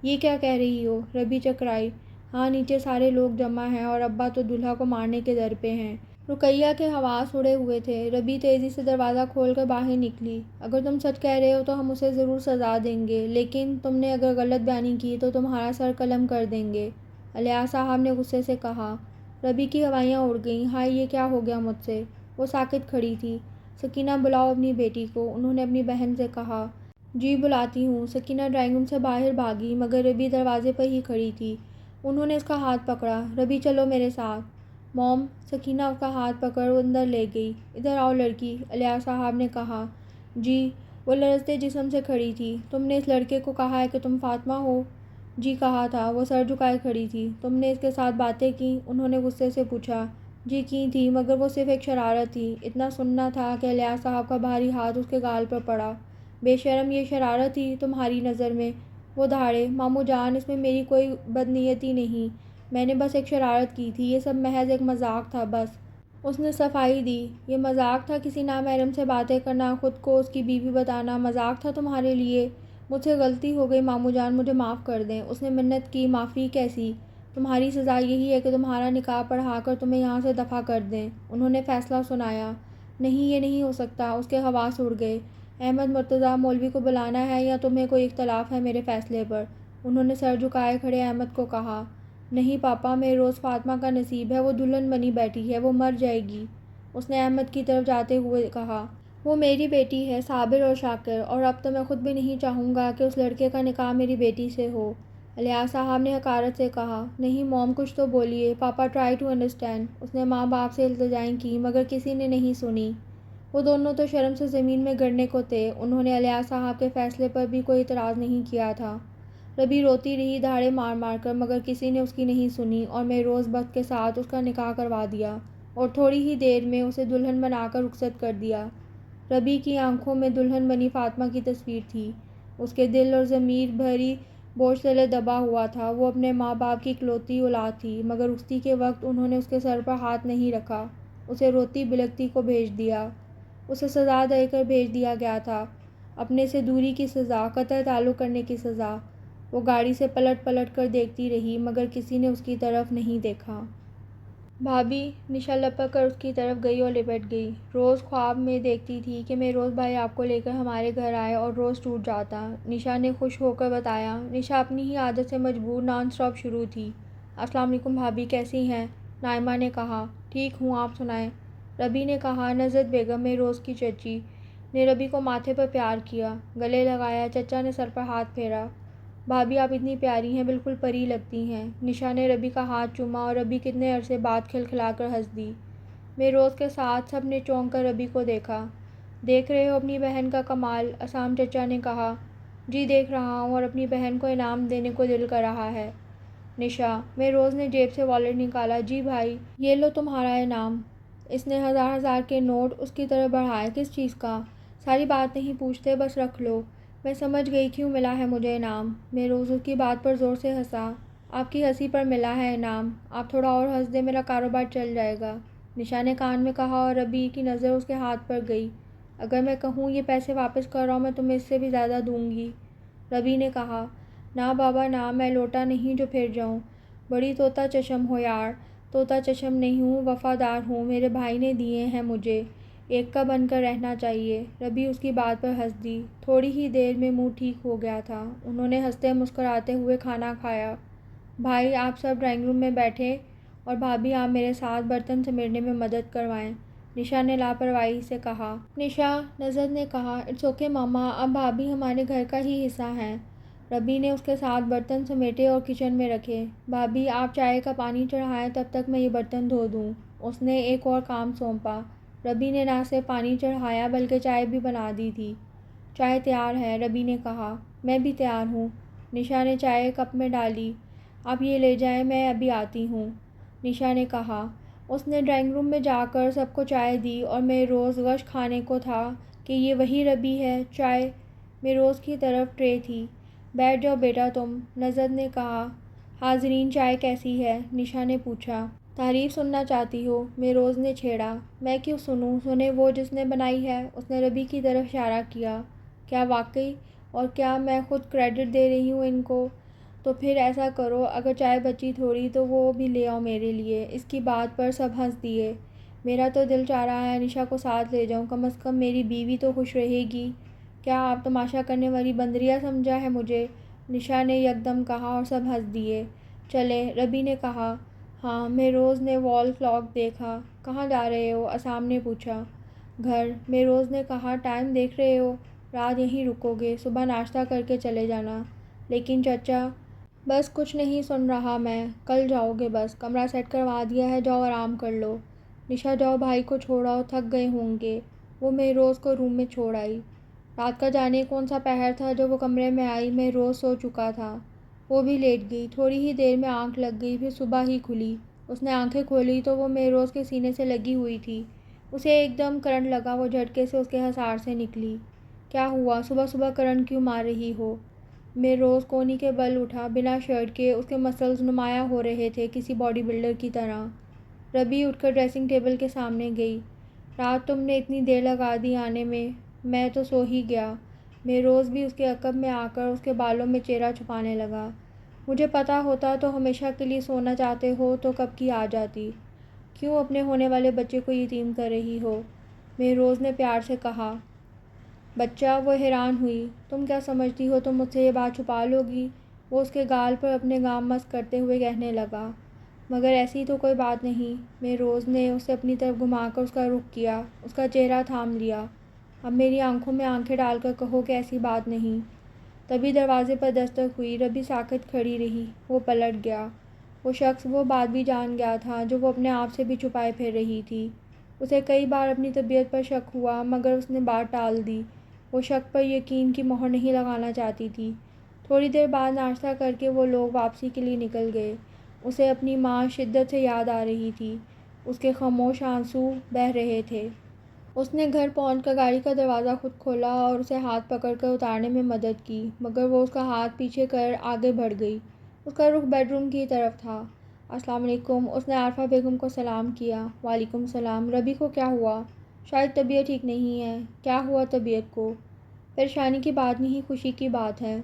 یہ کیا کہہ رہی ہو؟ ربی چکرائی۔ ہاں، نیچے سارے لوگ جمع ہیں اور ابا تو دولہا کو مارنے کے در پہ ہیں۔ رقیہ کے حواس اڑے ہوئے تھے۔ ربی تیزی سے دروازہ کھول کر باہر نکلی۔ اگر تم سچ کہہ رہے ہو تو ہم اسے ضرور سزا دیں گے، لیکن تم نے اگر غلط بیانی کی تو تمہارا سر قلم کر دیں گے، الیاس صاحب نے غصے سے کہا۔ ربی کی ہوائیاں اڑ گئیں۔ ہائے، یہ کیا ہو گیا مجھ سے؟ وہ ساکت کھڑی تھی۔ سکینہ، بلاؤ اپنی بیٹی کو، انہوں نے اپنی بہن سے کہا۔ جی، بلاتی ہوں۔ سکینہ ڈرائنگ روم سے باہر بھاگی، مگر ربی دروازے پر ہی کھڑی تھی۔ انہوں نے اس کا ہاتھ پکڑا۔ ربی، چلو میرے ساتھ۔ موم، سکینہ اس کا ہاتھ پکڑ اندر لے گئی۔ ادھر آؤ لڑکی، الیاس صاحب نے کہا۔ جی، وہ لرزتے جسم سے کھڑی تھی۔ تم نے اس لڑکے کو کہا ہے کہ تم فاطمہ ہو؟ جی، کہا تھا۔ وہ سر جھکائے کھڑی تھی۔ تم نے اس کے ساتھ باتیں کیں؟ انہوں نے غصے سے پوچھا۔ جی کی تھی، مگر وہ صرف ایک شرارت تھی۔ اتنا سننا تھا کہ الیاس صاحب کا بھاری ہاتھ اس کے گال پر پڑا۔ بے شرم، یہ شرارت تھی تمہاری نظر میں؟ وہ دھاڑے۔ ماموں جان، اس میں میری کوئی بدنیتی نہیں، میں نے بس ایک شرارت کی تھی، یہ سب محض ایک مذاق تھا بس۔ اس نے صفائی دی۔ یہ مذاق تھا؟ کسی نامحرم سے باتیں کرنا، خود کو اس کی بیوی بتانا مذاق تھا تمہارے لیے؟ مجھ سے غلطی ہو گئی ماموں جان، مجھے معاف کر دیں۔ اس نے منت کی، معافی کیسی؟ تمہاری سزا یہی ہے کہ تمہارا نکاح پڑھا کر تمہیں یہاں سے دفع کر دیں۔ انہوں نے فیصلہ سنایا۔ نہیں، یہ نہیں ہو سکتا۔ اس کے حواس اڑ گئے۔ احمد مرتضیٰ مولوی کو بلانا ہے یا تمہیں کوئی اختلاف ہے میرے فیصلے پر؟ انہوں نے سر جھکائے کھڑے احمد کو کہا۔ نہیں پاپا، مہروز فاطمہ کا نصیب ہے، وہ دلہن بنی بیٹھی ہے، وہ مر جائے گی۔ اس نے احمد کی طرف جاتے ہوئے کہا۔ وہ میری بیٹی ہے، صابر اور شاکر، اور اب تو میں خود بھی نہیں چاہوں گا کہ اس لڑکے کا نکاح میری بیٹی سے ہو۔ الیاس صاحب نے حقارت سے کہا۔ نہیں موم، کچھ تو بولیے، پاپا ٹرائی ٹو انڈرسٹینڈ۔ اس نے ماں باپ سے التجائیں کی مگر کسی نے نہیں سنی۔ وہ دونوں تو شرم سے زمین میں گرنے کو تھے۔ انہوں نے الیاس صاحب کے فیصلے پر بھی کوئی اعتراض نہیں کیا تھا۔ ربی روتی رہی دھاڑے مار مار کر مگر کسی نے اس کی نہیں سنی اور مہروز بخت کے ساتھ اس کا نکاح کروا دیا اور تھوڑی ہی دیر میں اسے دلہن بنا کر رخصت کر دیا۔ ربی کی آنکھوں میں دلہن بنی فاطمہ کی تصویر تھی۔ اس کے دل اور ضمیر بھری بوجھ تلے دبا ہوا تھا۔ وہ اپنے ماں باپ کی اکلوتی اولاد تھی مگر رخصتی کے وقت انہوں نے اس کے سر پر ہاتھ نہیں رکھا، اسے روتی بلکتی کو بھیج دیا۔ اسے سزا دے کر بھیج دیا گیا تھا، اپنے سے دوری کی سزا، قطع تعلق کرنے کی سزا۔ وہ گاڑی سے پلٹ پلٹ کر دیکھتی رہی مگر کسی نے اس کی طرف نہیں دیکھا۔ بھابھی! نشا لپک کر اس کی طرف گئی اور لپٹ گئی۔ روز خواب میں دیکھتی تھی کہ مہروز بھائی آپ کو لے کر ہمارے گھر آئے اور روز ٹوٹ جاتا۔ نشا نے خوش ہو کر بتایا۔ نشا اپنی ہی عادت سے مجبور نان اسٹاپ شروع تھی۔ السلام علیکم بھابھی، کیسی ہیں؟ نائمہ نے کہا۔ ٹھیک ہوں، آپ سنائیں؟ ربی نے کہا۔ نزت بیگم، مہروز کی چچی، نے ربی کو ماتھے پر پیار کیا، گلے لگایا۔ چچا نے سر پر ہاتھ پھیرا۔ بھابھی آپ اتنی پیاری ہیں، بالکل پری لگتی ہیں۔ نشا نے ربی کا ہاتھ چوما اور ربی کتنے عرصے بعد کھلکھلا کر ہنس دی۔ مہروز کے ساتھ سب نے چونک کر ربی کو دیکھا۔ دیکھ رہے ہو اپنی بہن کا کمال؟ اسام چچا نے کہا۔ جی دیکھ رہا ہوں، اور اپنی بہن کو انعام دینے کو دل کر رہا ہے۔ نشا۔ مہروز نے جیب سے والیٹ نکالا۔ جی بھائی، یہ لو تمہارا انعام۔ اس نے ہزار ہزار کے نوٹ اس کی طرف بڑھائے۔ کس چیز کا؟ ساری بات نہیں پوچھتے، بس رکھ لو۔ میں سمجھ گئی کیوں ملا ہے مجھے انعام۔ مہروز اس کی بات پر زور سے ہنسا۔ آپ کی ہنسی پر ملا ہے انعام، آپ تھوڑا اور ہنس دیں، میرا کاروبار چل جائے گا، نشا نے کان میں کہا اور ربی کی نظر اس کے ہاتھ پر گئی۔ اگر میں کہوں یہ پیسے واپس کر رہا ہوں، میں تمہیں اس سے بھی زیادہ دوں گی، ربی نے کہا۔ نہ بابا نہ، میں لوٹا نہیں جو پھر جاؤں۔ بڑی طوطا چشم ہو یار۔ طوطا چشم نہیں ہوں، وفادار ہوں، میرے بھائی نے دیے ہیں مجھے، ایک کا بن کر رہنا چاہیے۔ ربی اس کی بات پر ہنس دی۔ تھوڑی ہی دیر میں منہ ٹھیک ہو گیا تھا۔ انہوں نے ہنستے مسکراتے ہوئے کھانا کھایا۔ بھائی آپ سب ڈرائنگ روم میں بیٹھیں اور بھابھی آپ میرے ساتھ برتن سمیٹنے میں مدد کروائیں، نشا نے لاپرواہی سے کہا۔ نشا، نزت نے کہا۔ اٹس اوکے ماما، اب بھابھی ہمارے گھر کا ہی حصہ ہیں۔ ربی نے اس کے ساتھ برتن سمیٹے اور کچن میں رکھے۔ بھابھی آپ چائے کا پانی چڑھائیں، تب تک میں یہ برتن دھو دوں۔ اس نے ایک اور کام سونپا۔ ربی نے نہ صرف پانی چڑھایا بلکہ چائے بھی بنا دی تھی۔ چائے تیار ہے، ربی نے کہا۔ میں بھی تیار ہوں، نشا نے چائے کپ میں ڈالی۔ آپ یہ لے جائیں، میں ابھی آتی ہوں، نشا نے کہا۔ اس نے ڈرائنگ روم میں جا کر سب کو چائے دی اور مہروز غش کھانے کو تھا کہ یہ وہی ربی ہے۔ چائے مہروز کی طرف ٹرے تھی۔ بیٹھ جاؤ بیٹا تم، نزت نے کہا۔ حاضرین چائے کیسی ہے؟ نشا نے پوچھا۔ تعریف سننا چاہتی ہو؟ مہروز نے چھیڑا۔ میں کیوں سنوں، سنے وہ جس نے بنائی ہے، اس نے ربی کی طرف اشارہ کیا۔ کیا واقعی؟ اور کیا میں خود کریڈٹ دے رہی ہوں ان کو؟ تو پھر ایسا کرو، اگر چائے بچی تھوڑی تو وہ بھی لے آؤ میرے لیے۔ اس کی بات پر سب ہنس دیے۔ میرا تو دل چاہ رہا ہے نشا کو ساتھ لے جاؤں، کم از کم میری بیوی تو خوش رہے گی۔ کیا آپ تماشا کرنے والی بندریا سمجھا ہے مجھے، نشا نے یکدم کہا اور سب ہنس دیے۔ چلیں، ربی نے کہا۔ ہاں، مہروز نے وال کلاک دیکھا۔ کہاں جا رہے ہو؟ اسام نے پوچھا۔ گھر، مہروز نے کہا۔ ٹائم دیکھ رہے ہو؟ رات یہیں رکو گے، صبح ناشتہ کر کے چلے جانا۔ لیکن چچا۔ بس کچھ نہیں سن رہا میں، کل جاؤ گے بس، کمرہ سیٹ کروا دیا ہے، جاؤ آرام کر لو۔ نشا جاؤ بھائی کو چھوڑ آؤ، تھک گئے ہوں گے۔ وہ مہروز کو روم میں چھوڑ آئی۔ رات کا جانے کون سا پہر تھا جب وہ کمرے میں آئی، مہروز سو چکا تھا۔ وہ بھی لیٹ گئی۔ تھوڑی ہی دیر میں آنکھ لگ گئی، پھر صبح ہی کھلی۔ اس نے آنکھیں کھولی تو وہ مہروز کے سینے سے لگی ہوئی تھی۔ اسے ایک دم کرنٹ لگا، وہ جھٹکے سے اس کے حصار سے نکلی۔ کیا ہوا، صبح صبح کرنٹ کیوں مار رہی ہو؟ مہروز کونی کے بل اٹھا، بنا شرٹ کے، اس کے مسلز نمایاں ہو رہے تھے کسی باڈی بلڈر کی طرح۔ ربی اٹھ کر ڈریسنگ ٹیبل کے سامنے گئی۔ رات تم نے اتنی دیر لگا دی آنے میں تو سو ہی گیا۔ مہروز بھی اس کے عقب میں آ کر اس کے بالوں میں چہرہ چھپانے لگا۔ مجھے پتہ ہوتا تو ہمیشہ کے لیے سونا چاہتے ہو تو کب کی آ جاتی، کیوں اپنے ہونے والے بچے کو یتیم کر رہی ہو؟ مہروز نے پیار سے کہا۔ بچہ، وہ حیران ہوئی۔ تم کیا سمجھتی ہو تم مجھ سے یہ بات چھپا لو گی؟ وہ اس کے گال پر اپنے گام مست کرتے ہوئے کہنے لگا۔ مگر ایسی تو کوئی بات نہیں۔ مہروز نے اسے اپنی طرف گھما کر اس کا رخ کیا، اس کا چہرہ تھام لیا۔ اب میری آنکھوں میں آنکھیں ڈال کر کہو کہ ایسی بات نہیں۔ تبھی دروازے پر دستک ہوئی۔ ربی ساکت کھڑی رہی۔ وہ پلٹ گیا۔ وہ شخص وہ بات بھی جان گیا تھا جو وہ اپنے آپ سے بھی چھپائے پھر رہی تھی۔ اسے کئی بار اپنی طبیعت پر شک ہوا مگر اس نے بات ٹال دی۔ وہ شک پر یقین کی مہر نہیں لگانا چاہتی تھی۔ تھوڑی دیر بعد ناشتہ کر کے وہ لوگ واپسی کے لیے نکل گئے۔ اسے اپنی ماں شدت سے یاد آ رہی تھی۔ اس کے خاموش آنسو بہہ رہے تھے۔ اس نے گھر پہنچ کر گاڑی کا دروازہ خود کھولا اور اسے ہاتھ پکڑ کر اتارنے میں مدد کی مگر وہ اس کا ہاتھ پیچھے کر آگے بڑھ گئی۔ اس کا رخ بیڈ روم کی طرف تھا۔ السلام علیکم، اس نے عارفہ بیگم کو سلام کیا۔ وعلیکم السلام۔ ربی کو کیا ہوا؟ شاید طبیعت ٹھیک نہیں ہے۔ کیا ہوا طبیعت کو؟ پریشانی کی بات نہیں، خوشی کی بات ہے۔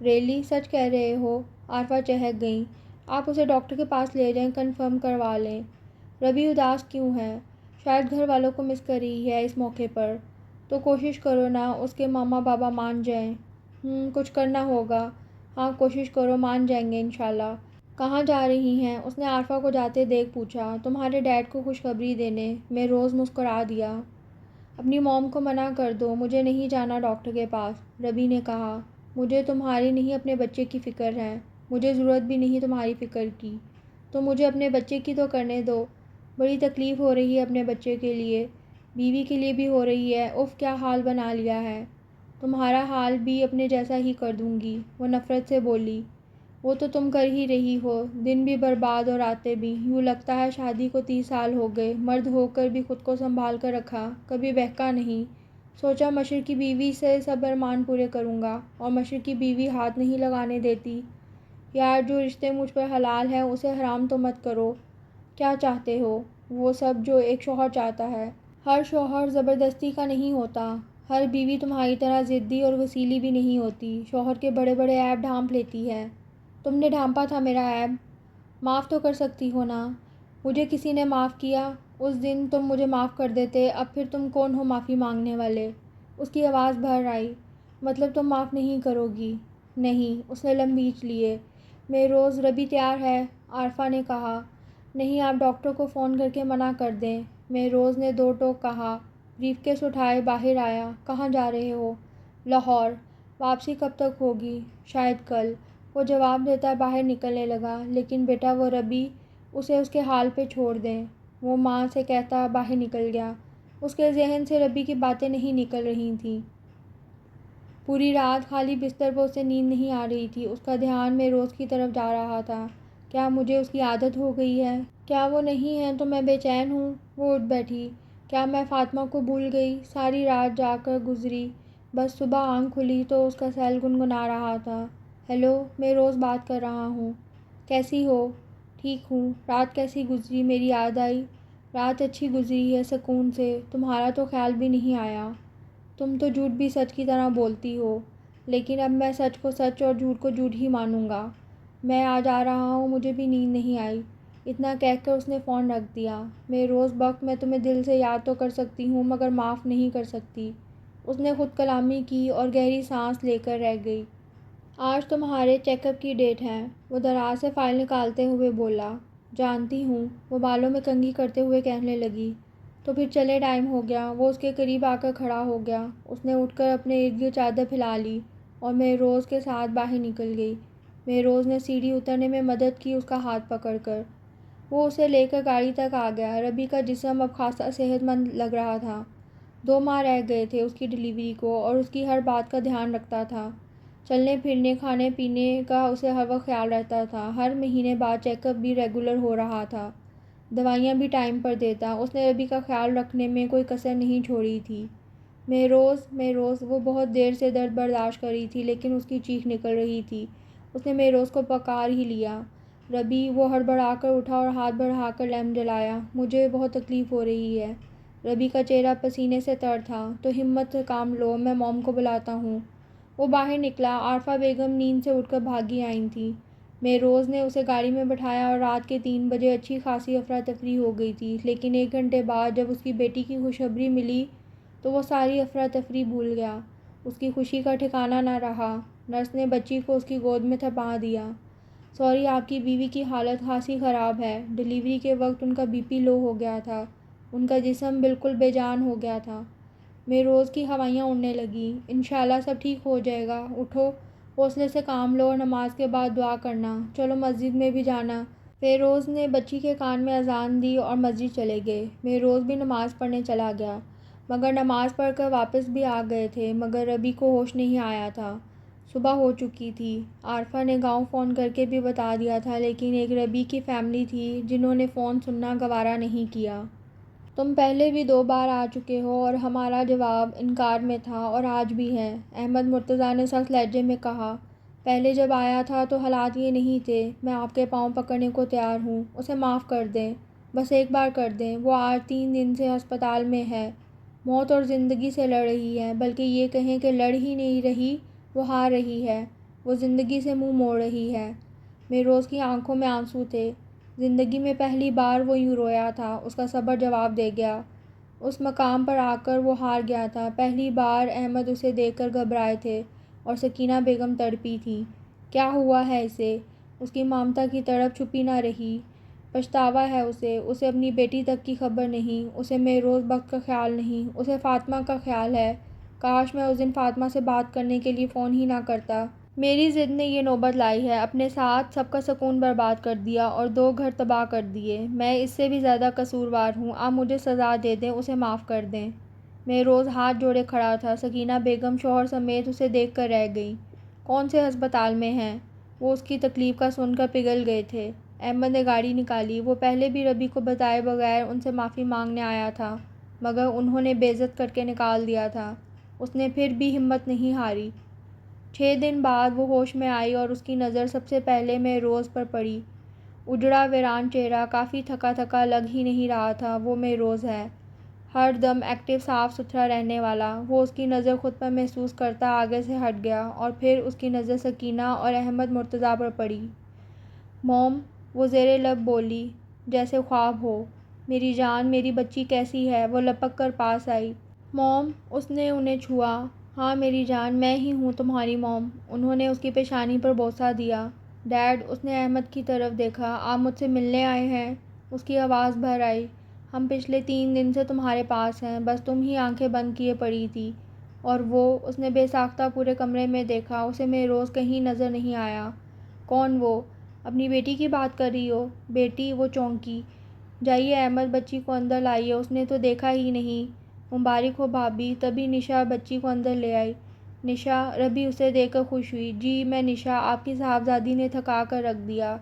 ریلی؟ سچ کہہ رہے ہو؟ عارفہ چہک گئیں۔ آپ اسے ڈاکٹر کے پاس لے جائیں، کنفرم کروا لیں۔ ربی اداس کیوں ہے؟ شاید گھر والوں کو مس کر رہی ہے اس موقع پر۔ تو کوشش کرو نا اس کے ماما بابا مان جائیں۔ کچھ کرنا ہوگا۔ ہاں کوشش کرو، مان جائیں گے انشاءاللہ۔ کہاں جا رہی ہیں؟ اس نے عارفہ کو جاتے دیکھ پوچھا۔ تمہارے ڈیڈ کو خوشخبری دینے۔ مہروز مسکرا دیا۔ اپنی موم کو منع کر دو، مجھے نہیں جانا ڈاکٹر کے پاس، ربی نے کہا۔ مجھے تمہاری نہیں اپنے بچے کی فکر ہے۔ مجھے ضرورت بھی نہیں تمہاری فکر کی۔ تو مجھے اپنے بچے کی تو کرنے دو۔ بڑی تکلیف ہو رہی ہے اپنے بچے کے لیے، بیوی کے لیے بھی ہو رہی ہے۔ اف کیا حال بنا لیا ہے۔ تمہارا حال بھی اپنے جیسا ہی کر دوں گی، وہ نفرت سے بولی۔ وہ تو تم کر ہی رہی ہو، دن بھی برباد اور راتیں بھی۔ یوں لگتا ہے شادی کو 30 سال ہو گئے، مرد ہو کر بھی خود کو سنبھال کر رکھا، کبھی بہکا نہیں۔ سوچا مشرقی بیوی سے سب ارمان پورے کروں گا، اور مشرقی بیوی ہاتھ نہیں لگانے دیتی۔ یار جو رشتے مجھ پر حلال ہیں اسے حرام تو مت کرو۔ کیا چاہتے ہو؟ وہ سب جو ایک شوہر چاہتا ہے۔ ہر شوہر زبردستی کا نہیں ہوتا۔ ہر بیوی تمہاری طرح ضدی اور وسیلی بھی نہیں ہوتی، شوہر کے بڑے بڑے عیب ڈھانپ لیتی ہے۔ تم نے ڈھانپا تھا میرا عیب؟ معاف تو کر سکتی ہو نا۔ مجھے کسی نے معاف کیا؟ اس دن تم مجھے معاف کر دیتے، اب پھر تم کون ہو معافی مانگنے والے؟ اس کی آواز بھر آئی۔ مطلب تم معاف نہیں کرو گی؟ نہیں، اس نے لم کھینچ لیے۔ مہروز، ربی تیار ہے، عارفہ نے کہا۔ نہیں، آپ ڈاکٹر کو فون کر کے منع کر دیں، مہروز نے دو ٹوک کہا۔ بریف کیس اٹھائے باہر آیا۔ کہاں جا رہے ہو؟ لاہور۔ واپسی کب تک ہوگی؟ شاید کل۔ وہ جواب دیتا باہر نکلنے لگا۔ لیکن بیٹا وہ ربی، اسے اس کے حال پہ چھوڑ دیں، وہ ماں سے کہتا باہر نکل گیا۔ اس کے ذہن سے ربی کی باتیں نہیں نکل رہی تھیں۔ پوری رات خالی بستر پر اسے نیند نہیں آ رہی تھی۔ اس کا دھیان مہروز کی طرف جا رہا تھا۔ کیا مجھے اس کی عادت ہو گئی ہے؟ کیا وہ نہیں ہے تو میں بے چین ہوں؟ وہ اٹھ بیٹھی۔ کیا میں فاطمہ کو بھول گئی؟ ساری رات جا کر گزری، بس صبح آنکھ کھلی تو اس کا سیل گنگنا رہا تھا۔ ہیلو، مہروز بات کر رہا ہوں۔ کیسی ہو؟ ٹھیک ہوں۔ رات کیسی گزری؟ میری یاد آئی؟ رات اچھی گزری ہے، سکون سے۔ تمہارا تو خیال بھی نہیں آیا۔ تم تو جھوٹ بھی سچ کی طرح بولتی ہو، لیکن اب میں سچ کو سچ اور جھوٹ کو جھوٹ ہی مانوں گا۔ میں آج آ رہا ہوں، مجھے بھی نیند نہیں آئی۔ اتنا کہہ کر اس نے فون رکھ دیا۔ مہروز بخت، میں تمہیں دل سے یاد تو کر سکتی ہوں مگر معاف نہیں کر سکتی۔ اس نے خود کلامی کی اور گہری سانس لے کر رہ گئی۔ آج تمہارے چیک اپ کی ڈیٹ ہے، وہ دراز سے فائل نکالتے ہوئے بولا۔ جانتی ہوں، وہ بالوں میں کنگھی کرتے ہوئے کہنے لگی۔ تو پھر چلے، ٹائم ہو گیا۔ وہ اس کے قریب آ کر کھڑا ہو گیا۔ اس نے اٹھ کر اپنے ارد گرد چادر پھیلا لی اور مہروز کے ساتھ باہر نکل گئی۔ مہروز نے سیڑھی اترنے میں مدد کی اس کا ہاتھ پکڑ کر۔ وہ اسے لے کر گاڑی تک آ گیا۔ ربی کا جسم اب خاصا صحت مند لگ رہا تھا۔ 2 ماہ رہ گئے تھے اس کی ڈلیوری کو اور اس کی ہر بات کا دھیان رکھتا تھا۔ چلنے پھرنے، کھانے پینے کا اسے ہر وقت خیال رہتا تھا۔ ہر مہینے بعد چیک اپ بھی ریگولر ہو رہا تھا۔ دوائیاں بھی ٹائم پر دیتا۔ اس نے ربی کا خیال رکھنے میں کوئی کسر نہیں چھوڑی تھی۔ مہروز، مہروز، وہ بہت دیر سے درد برداشت کر رہی تھی لیکن اس کی چیخ نکل رہی تھی۔ اس نے مہروز کو پکار ہی لیا۔ ربی، وہ ہڑبڑا کر اٹھا اور ہاتھ بڑھا کر لیمپ جلایا۔ مجھے بہت تکلیف ہو رہی ہے۔ ربی کا چہرہ پسینے سے تر تھا۔ تو ہمت سے کام لو، میں موم کو بلاتا ہوں۔ وہ باہر نکلا۔ عارفہ بیگم نیند سے اٹھ کر بھاگی آئی تھیں۔ مہروز نے اسے گاڑی میں بٹھایا اور رات کے 3 بجے اچھی خاصی افراتفری ہو گئی تھی، لیکن 1 گھنٹے بعد جب اس کی بیٹی کی خوشخبری ملی تو وہ ساری افراتفری بھول گیا۔ اس کی خوشی کا ٹھکانہ نہ رہا۔ نرس نے بچی کو اس کی گود میں تھپا دیا۔ سوری، آپ کی بیوی کی حالت خاصی خراب ہے۔ ڈیلیوری کے وقت ان کا بی پی لو ہو گیا تھا۔ ان کا جسم بالکل بے جان ہو گیا تھا۔ مہروز کی ہوائیاں اڑنے لگیں۔ انشاءاللہ سب ٹھیک ہو جائے گا۔ اٹھو، حوصلے سے کام لو اور نماز کے بعد دعا کرنا۔ چلو مسجد میں بھی جانا۔ فیروز نے بچی کے کان میں اذان دی اور مسجد چلے گئے۔ مہروز بھی نماز پڑھنے چلا گیا، مگر نماز پڑھ کر واپس بھی آ گئے تھے، مگر ربی کو ہوش نہیں آیا تھا۔ صبح ہو چکی تھی۔ عارفہ نے گاؤں فون کر کے بھی بتا دیا تھا، لیکن ایک ربی کی فیملی تھی جنہوں نے فون سننا گوارا نہیں کیا۔ تم پہلے بھی 2 بار آ چکے ہو اور ہمارا جواب انکار میں تھا، اور آج بھی ہے، احمد مرتضیٰ نے سخت لہجے میں کہا۔ پہلے جب آیا تھا تو حالات یہ نہیں تھے۔ میں آپ کے پاؤں پکڑنے کو تیار ہوں۔ اسے معاف کر دیں، بس ایک بار کر دیں۔ وہ آج 3 دن سے ہسپتال میں ہے، موت اور زندگی سے لڑ رہی ہے، بلکہ یہ کہیں کہ لڑ ہی نہیں رہی، وہ ہار رہی ہے، وہ زندگی سے منہ موڑ رہی ہے۔ مہروز کی آنکھوں میں آنسو تھے۔ زندگی میں پہلی بار وہ یوں رویا تھا۔ اس کا صبر جواب دے گیا۔ اس مقام پر آ کر وہ ہار گیا تھا۔ پہلی بار احمد اسے دیکھ کر گھبرائے تھے اور سکینہ بیگم تڑپی تھیں۔ کیا ہوا ہے اسے؟ اس کی ممتا کی تڑپ چھپی نہ رہی۔ پچھتاوا ہے اسے اپنی بیٹی تک کی خبر نہیں، اسے مہروز بخت کا خیال نہیں، اسے فاطمہ کا خیال ہے۔ کاش میں اس دن فاطمہ سے بات کرنے کے لیے فون ہی نہ کرتا۔ میری ضد نے یہ نوبت لائی ہے، اپنے ساتھ سب کا سکون برباد کر دیا اور 2 گھر تباہ کر دیے۔ میں اس سے بھی زیادہ قصوروار ہوں۔ آپ مجھے سزا دے دیں، اسے معاف کر دیں۔ مہروز ہاتھ جوڑے کھڑا تھا۔ سکینہ بیگم شوہر سمیت اسے دیکھ کر رہ گئیں۔ کون سے ہسپتال میں ہیں؟ وہ اس کی تکلیف کا سن کر پگھل گئے تھے۔ احمد نے گاڑی نکالی۔ وہ پہلے بھی ربی کو بتائے بغیر ان سے معافی مانگنے آیا تھا، مگر انہوں نے بے عزت کر کے نکال دیا تھا۔ اس نے پھر بھی ہمت نہیں ہاری۔ 6 دن بعد وہ ہوش میں آئی اور اس کی نظر سب سے پہلے مہروز پر پڑی۔ اجڑا ویران چہرہ، کافی تھکا تھکا لگ ہی نہیں رہا تھا۔ وہ مہروز ہے، ہر دم ایکٹیو، صاف ستھرا رہنے والا۔ وہ اس کی نظر خود پر محسوس کرتا آگے سے ہٹ گیا اور پھر اس کی نظر سکینہ اور احمد مرتضیٰ پر پڑی۔ موم، وہ زیر لب بولی، جیسے خواب ہو۔ میری جان، میری بچی کیسی ہے؟ وہ لپک کر پاس آئی۔ موم، اس نے انہیں چھوا۔ ہاں میری جان، میں ہی ہوں تمہاری موم۔ انہوں نے اس کی پیشانی پر بوسہ دیا۔ ڈیڈ، اس نے احمد کی طرف دیکھا، آپ مجھ سے ملنے آئے ہیں؟ اس کی آواز بھر آئی۔ ہم پچھلے 3 دن سے تمہارے پاس ہیں، بس تم ہی آنکھیں بند کیے پڑی تھی۔ اور وہ، اس نے بے ساختہ پورے کمرے میں دیکھا، اسے مہروز کہیں نظر نہیں آیا۔ کون وہ؟ اپنی بیٹی کی بات کر رہی ہو؟ بیٹی؟ وہ چونکی۔ جائیے احمد، بچی کو اندر لائیے، اس نے تو دیکھا ہی نہیں۔ مبارک ہو بھابھی۔ تبھی نشا بچی کو اندر لے آئی۔ نشا؟ ربی اسے دیکھ کر خوش ہوئی۔ جی میں نشا، آپ کی صاحبزادی نے تھکا کر رکھ دیا۔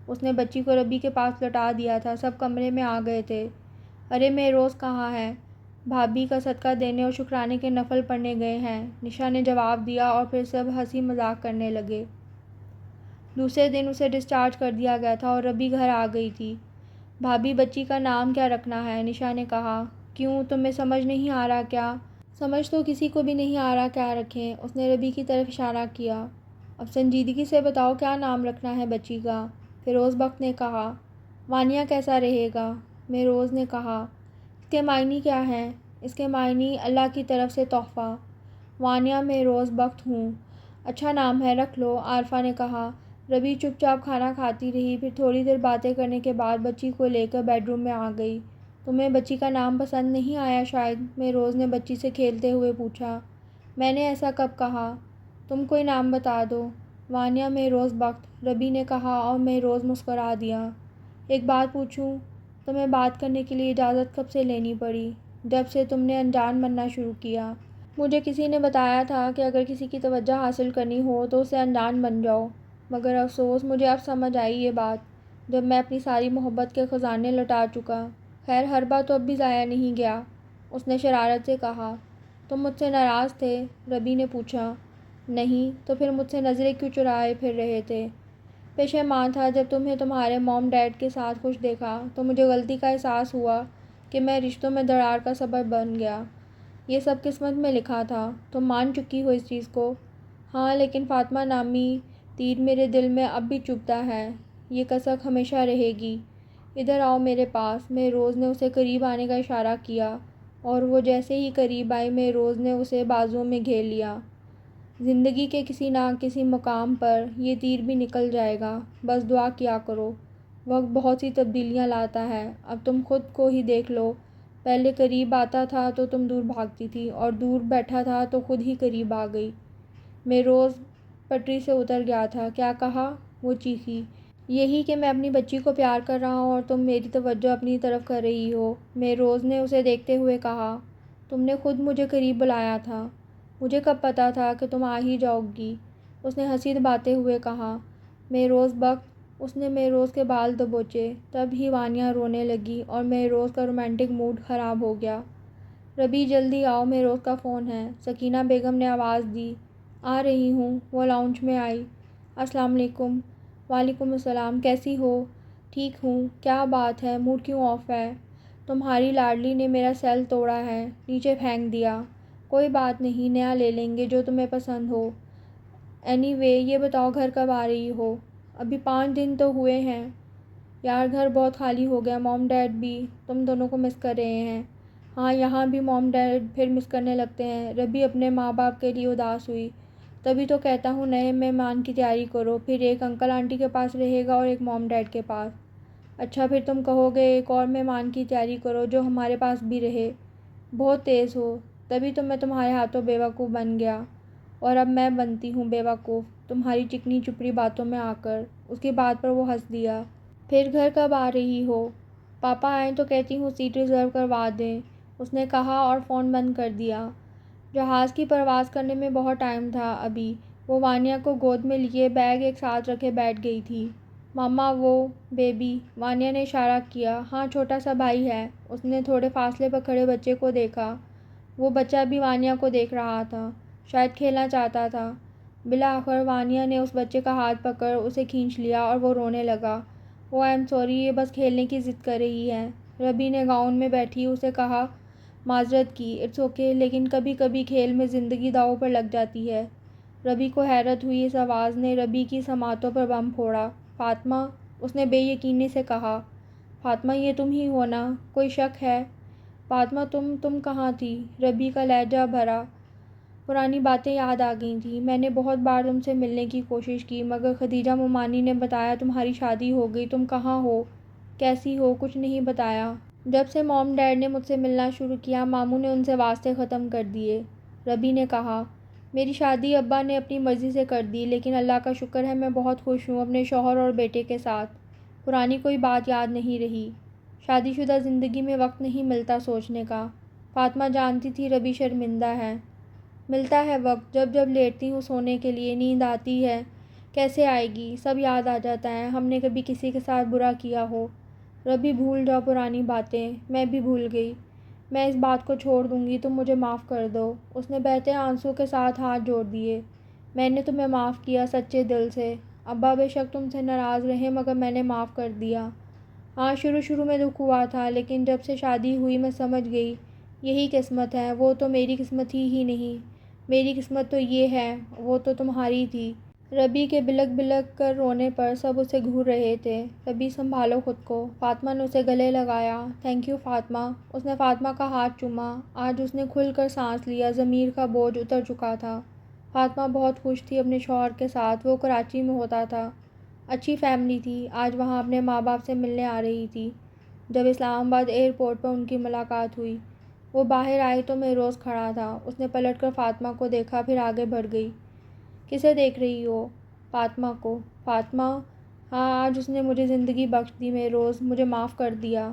اس نے بچی کو ربی کے پاس لٹا دیا تھا۔ سب کمرے میں آ گئے تھے۔ ارے مہروز کہاں ہے؟ بھابھی کا صدقہ دینے اور شکرانے کے نفل پڑھنے گئے ہیں، نشا نے جواب دیا اور پھر سب ہنسی مذاق کرنے لگے۔ دوسرے دن اسے ڈسچارج کر دیا گیا تھا اور ربی گھر آ گئی تھی۔ بھابھی بچی کا نام کیا رکھنا ہے؟ نشا نے کہا۔ کیوں، تمہیں سمجھ نہیں آ رہا کیا؟ سمجھ تو کسی کو بھی نہیں آ رہا کیا رکھیں، اس نے ربی کی طرف اشارہ کیا۔ اب سنجیدگی سے بتاؤ کیا نام رکھنا ہے بچی کا؟ فیروز بخت نے کہا۔ وانیہ کیسا رہے گا؟ مہروز نے کہا۔ اس کے معنی کیا ہیں؟ اس کے معنی اللہ کی طرف سے تحفہ۔ وانیہ مہروز بخت ہوں۔ اچھا نام ہے، رکھ لو، عارفہ نے کہا۔ ربی چپ چاپ کھانا کھاتی رہی، پھر تھوڑی دیر باتیں کرنے کے بعد بچی کو لے کر بیڈ روم میں آ گئی۔ تمہیں بچی کا نام پسند نہیں آیا شاید؟ مہروز نے بچی سے کھیلتے ہوئے پوچھا۔ میں نے ایسا کب کہا؟ تم کوئی نام بتا دو۔ وانیہ مہروز بخت، ربی نے کہا اور مہروز مسکرا دیا۔ ایک بات پوچھوں؟ تمہیں بات کرنے کے لیے اجازت کب سے لینی پڑی؟ جب سے تم نے انجان بننا شروع کیا۔ مجھے کسی نے بتایا تھا کہ اگر کسی کی توجہ حاصل کرنی ہو تو اسے انجان بن جاؤ، مگر افسوس مجھے اب سمجھ آئی یہ بات، جب میں اپنی ساری محبت کے خزانے لٹا چکا۔ خیر حربہ تو اب بھی ضائع نہیں گیا، اس نے شرارت سے کہا۔ تم مجھ سے ناراض تھے؟ ربی نے پوچھا۔ نہیں تو پھر مجھ سے نظریں کیوں چرائے پھر رہے تھے؟ پشیمان تھا جب تمہیں تمہارے موم ڈیڈ کے ساتھ خوش دیکھا تو مجھے غلطی کا احساس ہوا کہ میں رشتوں میں دراڑ کا سبب بن گیا۔ یہ سب قسمت میں لکھا تھا، تم مان چکی ہو اس چیز کو۔ ہاں لیکن فاطمہ نامی تیر میرے دل میں اب بھی چبھتا ہے، یہ کسک ہمیشہ رہے گی۔ ادھر آؤ میرے پاس۔ مہروز نے اسے قریب آنے کا اشارہ کیا اور وہ جیسے ہی قریب آئی مہروز نے اسے بازوؤں میں گھیر لیا۔ زندگی کے کسی نہ کسی مقام پر یہ تیر بھی نکل جائے گا، بس دعا کیا کرو۔ وقت بہت سی تبدیلیاں لاتا ہے، اب تم خود کو ہی دیکھ لو، پہلے قریب آتا تھا تو تم دور بھاگتی تھی اور دور بیٹھا تھا تو خود ہی قریب آ گئی۔ مہروز پٹری سے اتر گیا تھا۔ کیا کہا؟ وہ چیخی۔ یہی کہ میں اپنی بچی کو پیار کر رہا ہوں اور تم میری توجہ اپنی طرف کر رہی ہو۔ مہروز نے اسے دیکھتے ہوئے کہا، تم نے خود مجھے قریب بلایا تھا، مجھے کب پتا تھا کہ تم آ ہی جاؤ گی؟ اس نے ہنسی دباتے ہوئے کہا۔ مہروز بخت۔ اس نے مہروز کے بال دبوچے، تب ہی وانیہ رونے لگی اور مہروز کا رومانٹک موڈ خراب ہو گیا۔ ربی جلدی آؤ، مہروز کا فون ہے، سکینہ بیگم نے آواز دی۔ آ رہی ہوں۔ وہ لاؤنج میں آئی۔ السلام علیکم۔ وعلیکم السلام، کیسی ہو؟ ٹھیک ہوں۔ کیا بات ہے، موڈ کیوں آف ہے؟ تمہاری لاڈلی نے میرا سیل توڑا ہے، نیچے پھینک دیا۔ کوئی بات نہیں، نیا لے لیں گے جو تمہیں پسند ہو۔ اینی وے یہ بتاؤ گھر کب آ رہی ہو؟ ابھی 5 دن تو ہوئے ہیں۔ یار گھر بہت خالی ہو گیا، موم ڈیڈ بھی تم دونوں کو مس کر رہے ہیں۔ ہاں یہاں بھی موم ڈیڈ پھر مس کرنے لگتے ہیں۔ ربی اپنے ماں باپ کے لیے اداس ہوئی۔ تبھی تو کہتا ہوں نئے مہمان کی تیاری کرو، پھر ایک انکل آنٹی کے پاس رہے گا اور ایک موم ڈیڈ کے پاس۔ اچھا پھر تم کہو گے ایک اور مہمان کی تیاری کرو جو ہمارے پاس بھی رہے۔ بہت تیز ہو، تبھی تو میں تمہارے ہاتھوں بیوقوف بن گیا، اور اب میں بنتی ہوں بیوقوف تمہاری چکنی چپڑی باتوں میں آ کر۔ اس کی بات پر وہ ہنس دیا۔ پھر گھر کب آ رہی ہو؟ پاپا آئیں تو کہتی ہوں سیٹ ریزرو کروا دیں، اس نے کہا اور فون بند کر دیا۔ جہاز کی پرواز کرنے میں بہت ٹائم تھا ابھی۔ وہ وانیہ کو گود میں لیے بیگ ایک ساتھ رکھے بیٹھ گئی تھی۔ ماما وہ بیبی، وانیہ نے اشارہ کیا۔ ہاں چھوٹا سا بھائی ہے۔ اس نے تھوڑے فاصلے پر کھڑے بچے کو دیکھا۔ وہ بچہ بھی وانیہ کو دیکھ رہا تھا، شاید کھیلنا چاہتا تھا۔ بالآخر وانیہ نے اس بچے کا ہاتھ پکڑ اسے کھینچ لیا اور وہ رونے لگا۔ اوہ آئی ایم سوری، یہ بس کھیلنے کی ضد کر رہی ہے۔ ربی نے گاؤن میں بیٹھی اسے کہا، معذرت کی۔ اٹس اوکے، لیکن کبھی کبھی کھیل میں زندگی داؤ پر لگ جاتی ہے۔ ربی کو حیرت ہوئی، اس آواز نے ربی کی سماعتوں پر بم پھوڑا۔ فاطمہ، اس نے بے یقینی سے کہا۔ فاطمہ یہ تم ہی ہو نا؟ کوئی شک ہے؟ فاطمہ تم کہاں تھی؟ ربی کا لہجہ بھرا۔ پرانی باتیں یاد آ گئی تھیں۔ میں نے بہت بار تم سے ملنے کی کوشش کی مگر خدیجہ ممانی نے بتایا تمہاری شادی ہو گئی۔ تم کہاں ہو؟ کیسی ہو؟ کچھ نہیں بتایا۔ جب سے موم ڈیڈ نے مجھ سے ملنا شروع کیا ماموں نے ان سے واسطے ختم کر دیے۔ ربی نے کہا، میری شادی ابا نے اپنی مرضی سے کر دی، لیکن اللہ کا شکر ہے میں بہت خوش ہوں اپنے شوہر اور بیٹے کے ساتھ۔ پرانی کوئی بات یاد نہیں رہی۔ شادی شدہ زندگی میں وقت نہیں ملتا سوچنے کا۔ فاطمہ جانتی تھی ربی شرمندہ ہے۔ ملتا ہے وقت، جب جب لیٹتی ہوں سونے کے لیے نیند آتی ہے۔ کیسے آئے گی؟ سب یاد آ جاتا ہے، ہم نے کبھی کسی کے ساتھ برا کیا ہو۔ ربی بھول جاؤ پرانی باتیں، میں بھی بھول گئی۔ میں اس بات کو چھوڑ دوں گی، تم مجھے معاف کر دو۔ اس نے بہتے آنسوں کے ساتھ ہاتھ جوڑ دیے۔ میں نے تمہیں معاف کیا سچے دل سے۔ ابا بے شک تم سے ناراض رہے مگر میں نے معاف کر دیا۔ ہاں شروع میں دکھ ہوا تھا، لیکن جب سے شادی ہوئی میں سمجھ گئی یہی قسمت ہے۔ وہ تو میری قسمت ہی نہیں، میری قسمت تو یہ ہے، وہ تو تمہاری تھی۔ ربی کے بلک بلک کر رونے پر سب اسے گھور رہے تھے۔ ربی سنبھالو خود کو۔ فاطمہ نے اسے گلے لگایا۔ Thank you Fatima. اس نے فاطمہ کا ہاتھ چوما۔ آج اس نے کھل کر سانس لیا، ضمیر کا بوجھ اتر چکا تھا۔ فاطمہ بہت خوش تھی اپنے شوہر کے ساتھ۔ وہ کراچی میں ہوتا تھا، اچھی فیملی تھی، آج وہاں اپنے ماں باپ سے ملنے آ رہی تھی۔ جب اسلام آباد ایئرپورٹ پر ان کی ملاقات ہوئی، وہ باہر آئی تو مہروز کھڑا تھا۔ اس نے پلٹ کر فاطمہ کو دیکھا پھر آگے بڑھ گئی۔ کسے دیکھ رہی ہو؟ فاطمہ کو۔ فاطمہ، ہاں آج اس نے مجھے زندگی بخش دی مہروز، مجھے معاف کر دیا۔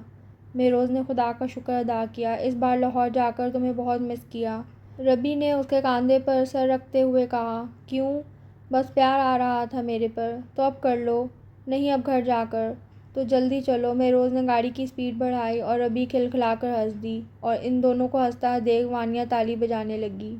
مہروز نے خدا کا شکر ادا کیا، اس بار لاہور جا کر تمہیں بہت مس کیا۔ ربی نے اس کے کاندھے پر سر رکھتے ہوئے کہا، کیوں؟ بس پیار آ رہا تھا میرے پر۔ تو اب کر لو۔ نہیں اب گھر جا کر۔ تو جلدی چلو۔ مہروز نے گاڑی کی سپیڈ بڑھائی اور ربی کھلکھلا کر ہنس دی اور ان دونوں کو ہنستا دیکھ وانیہ تالی بجانے لگی۔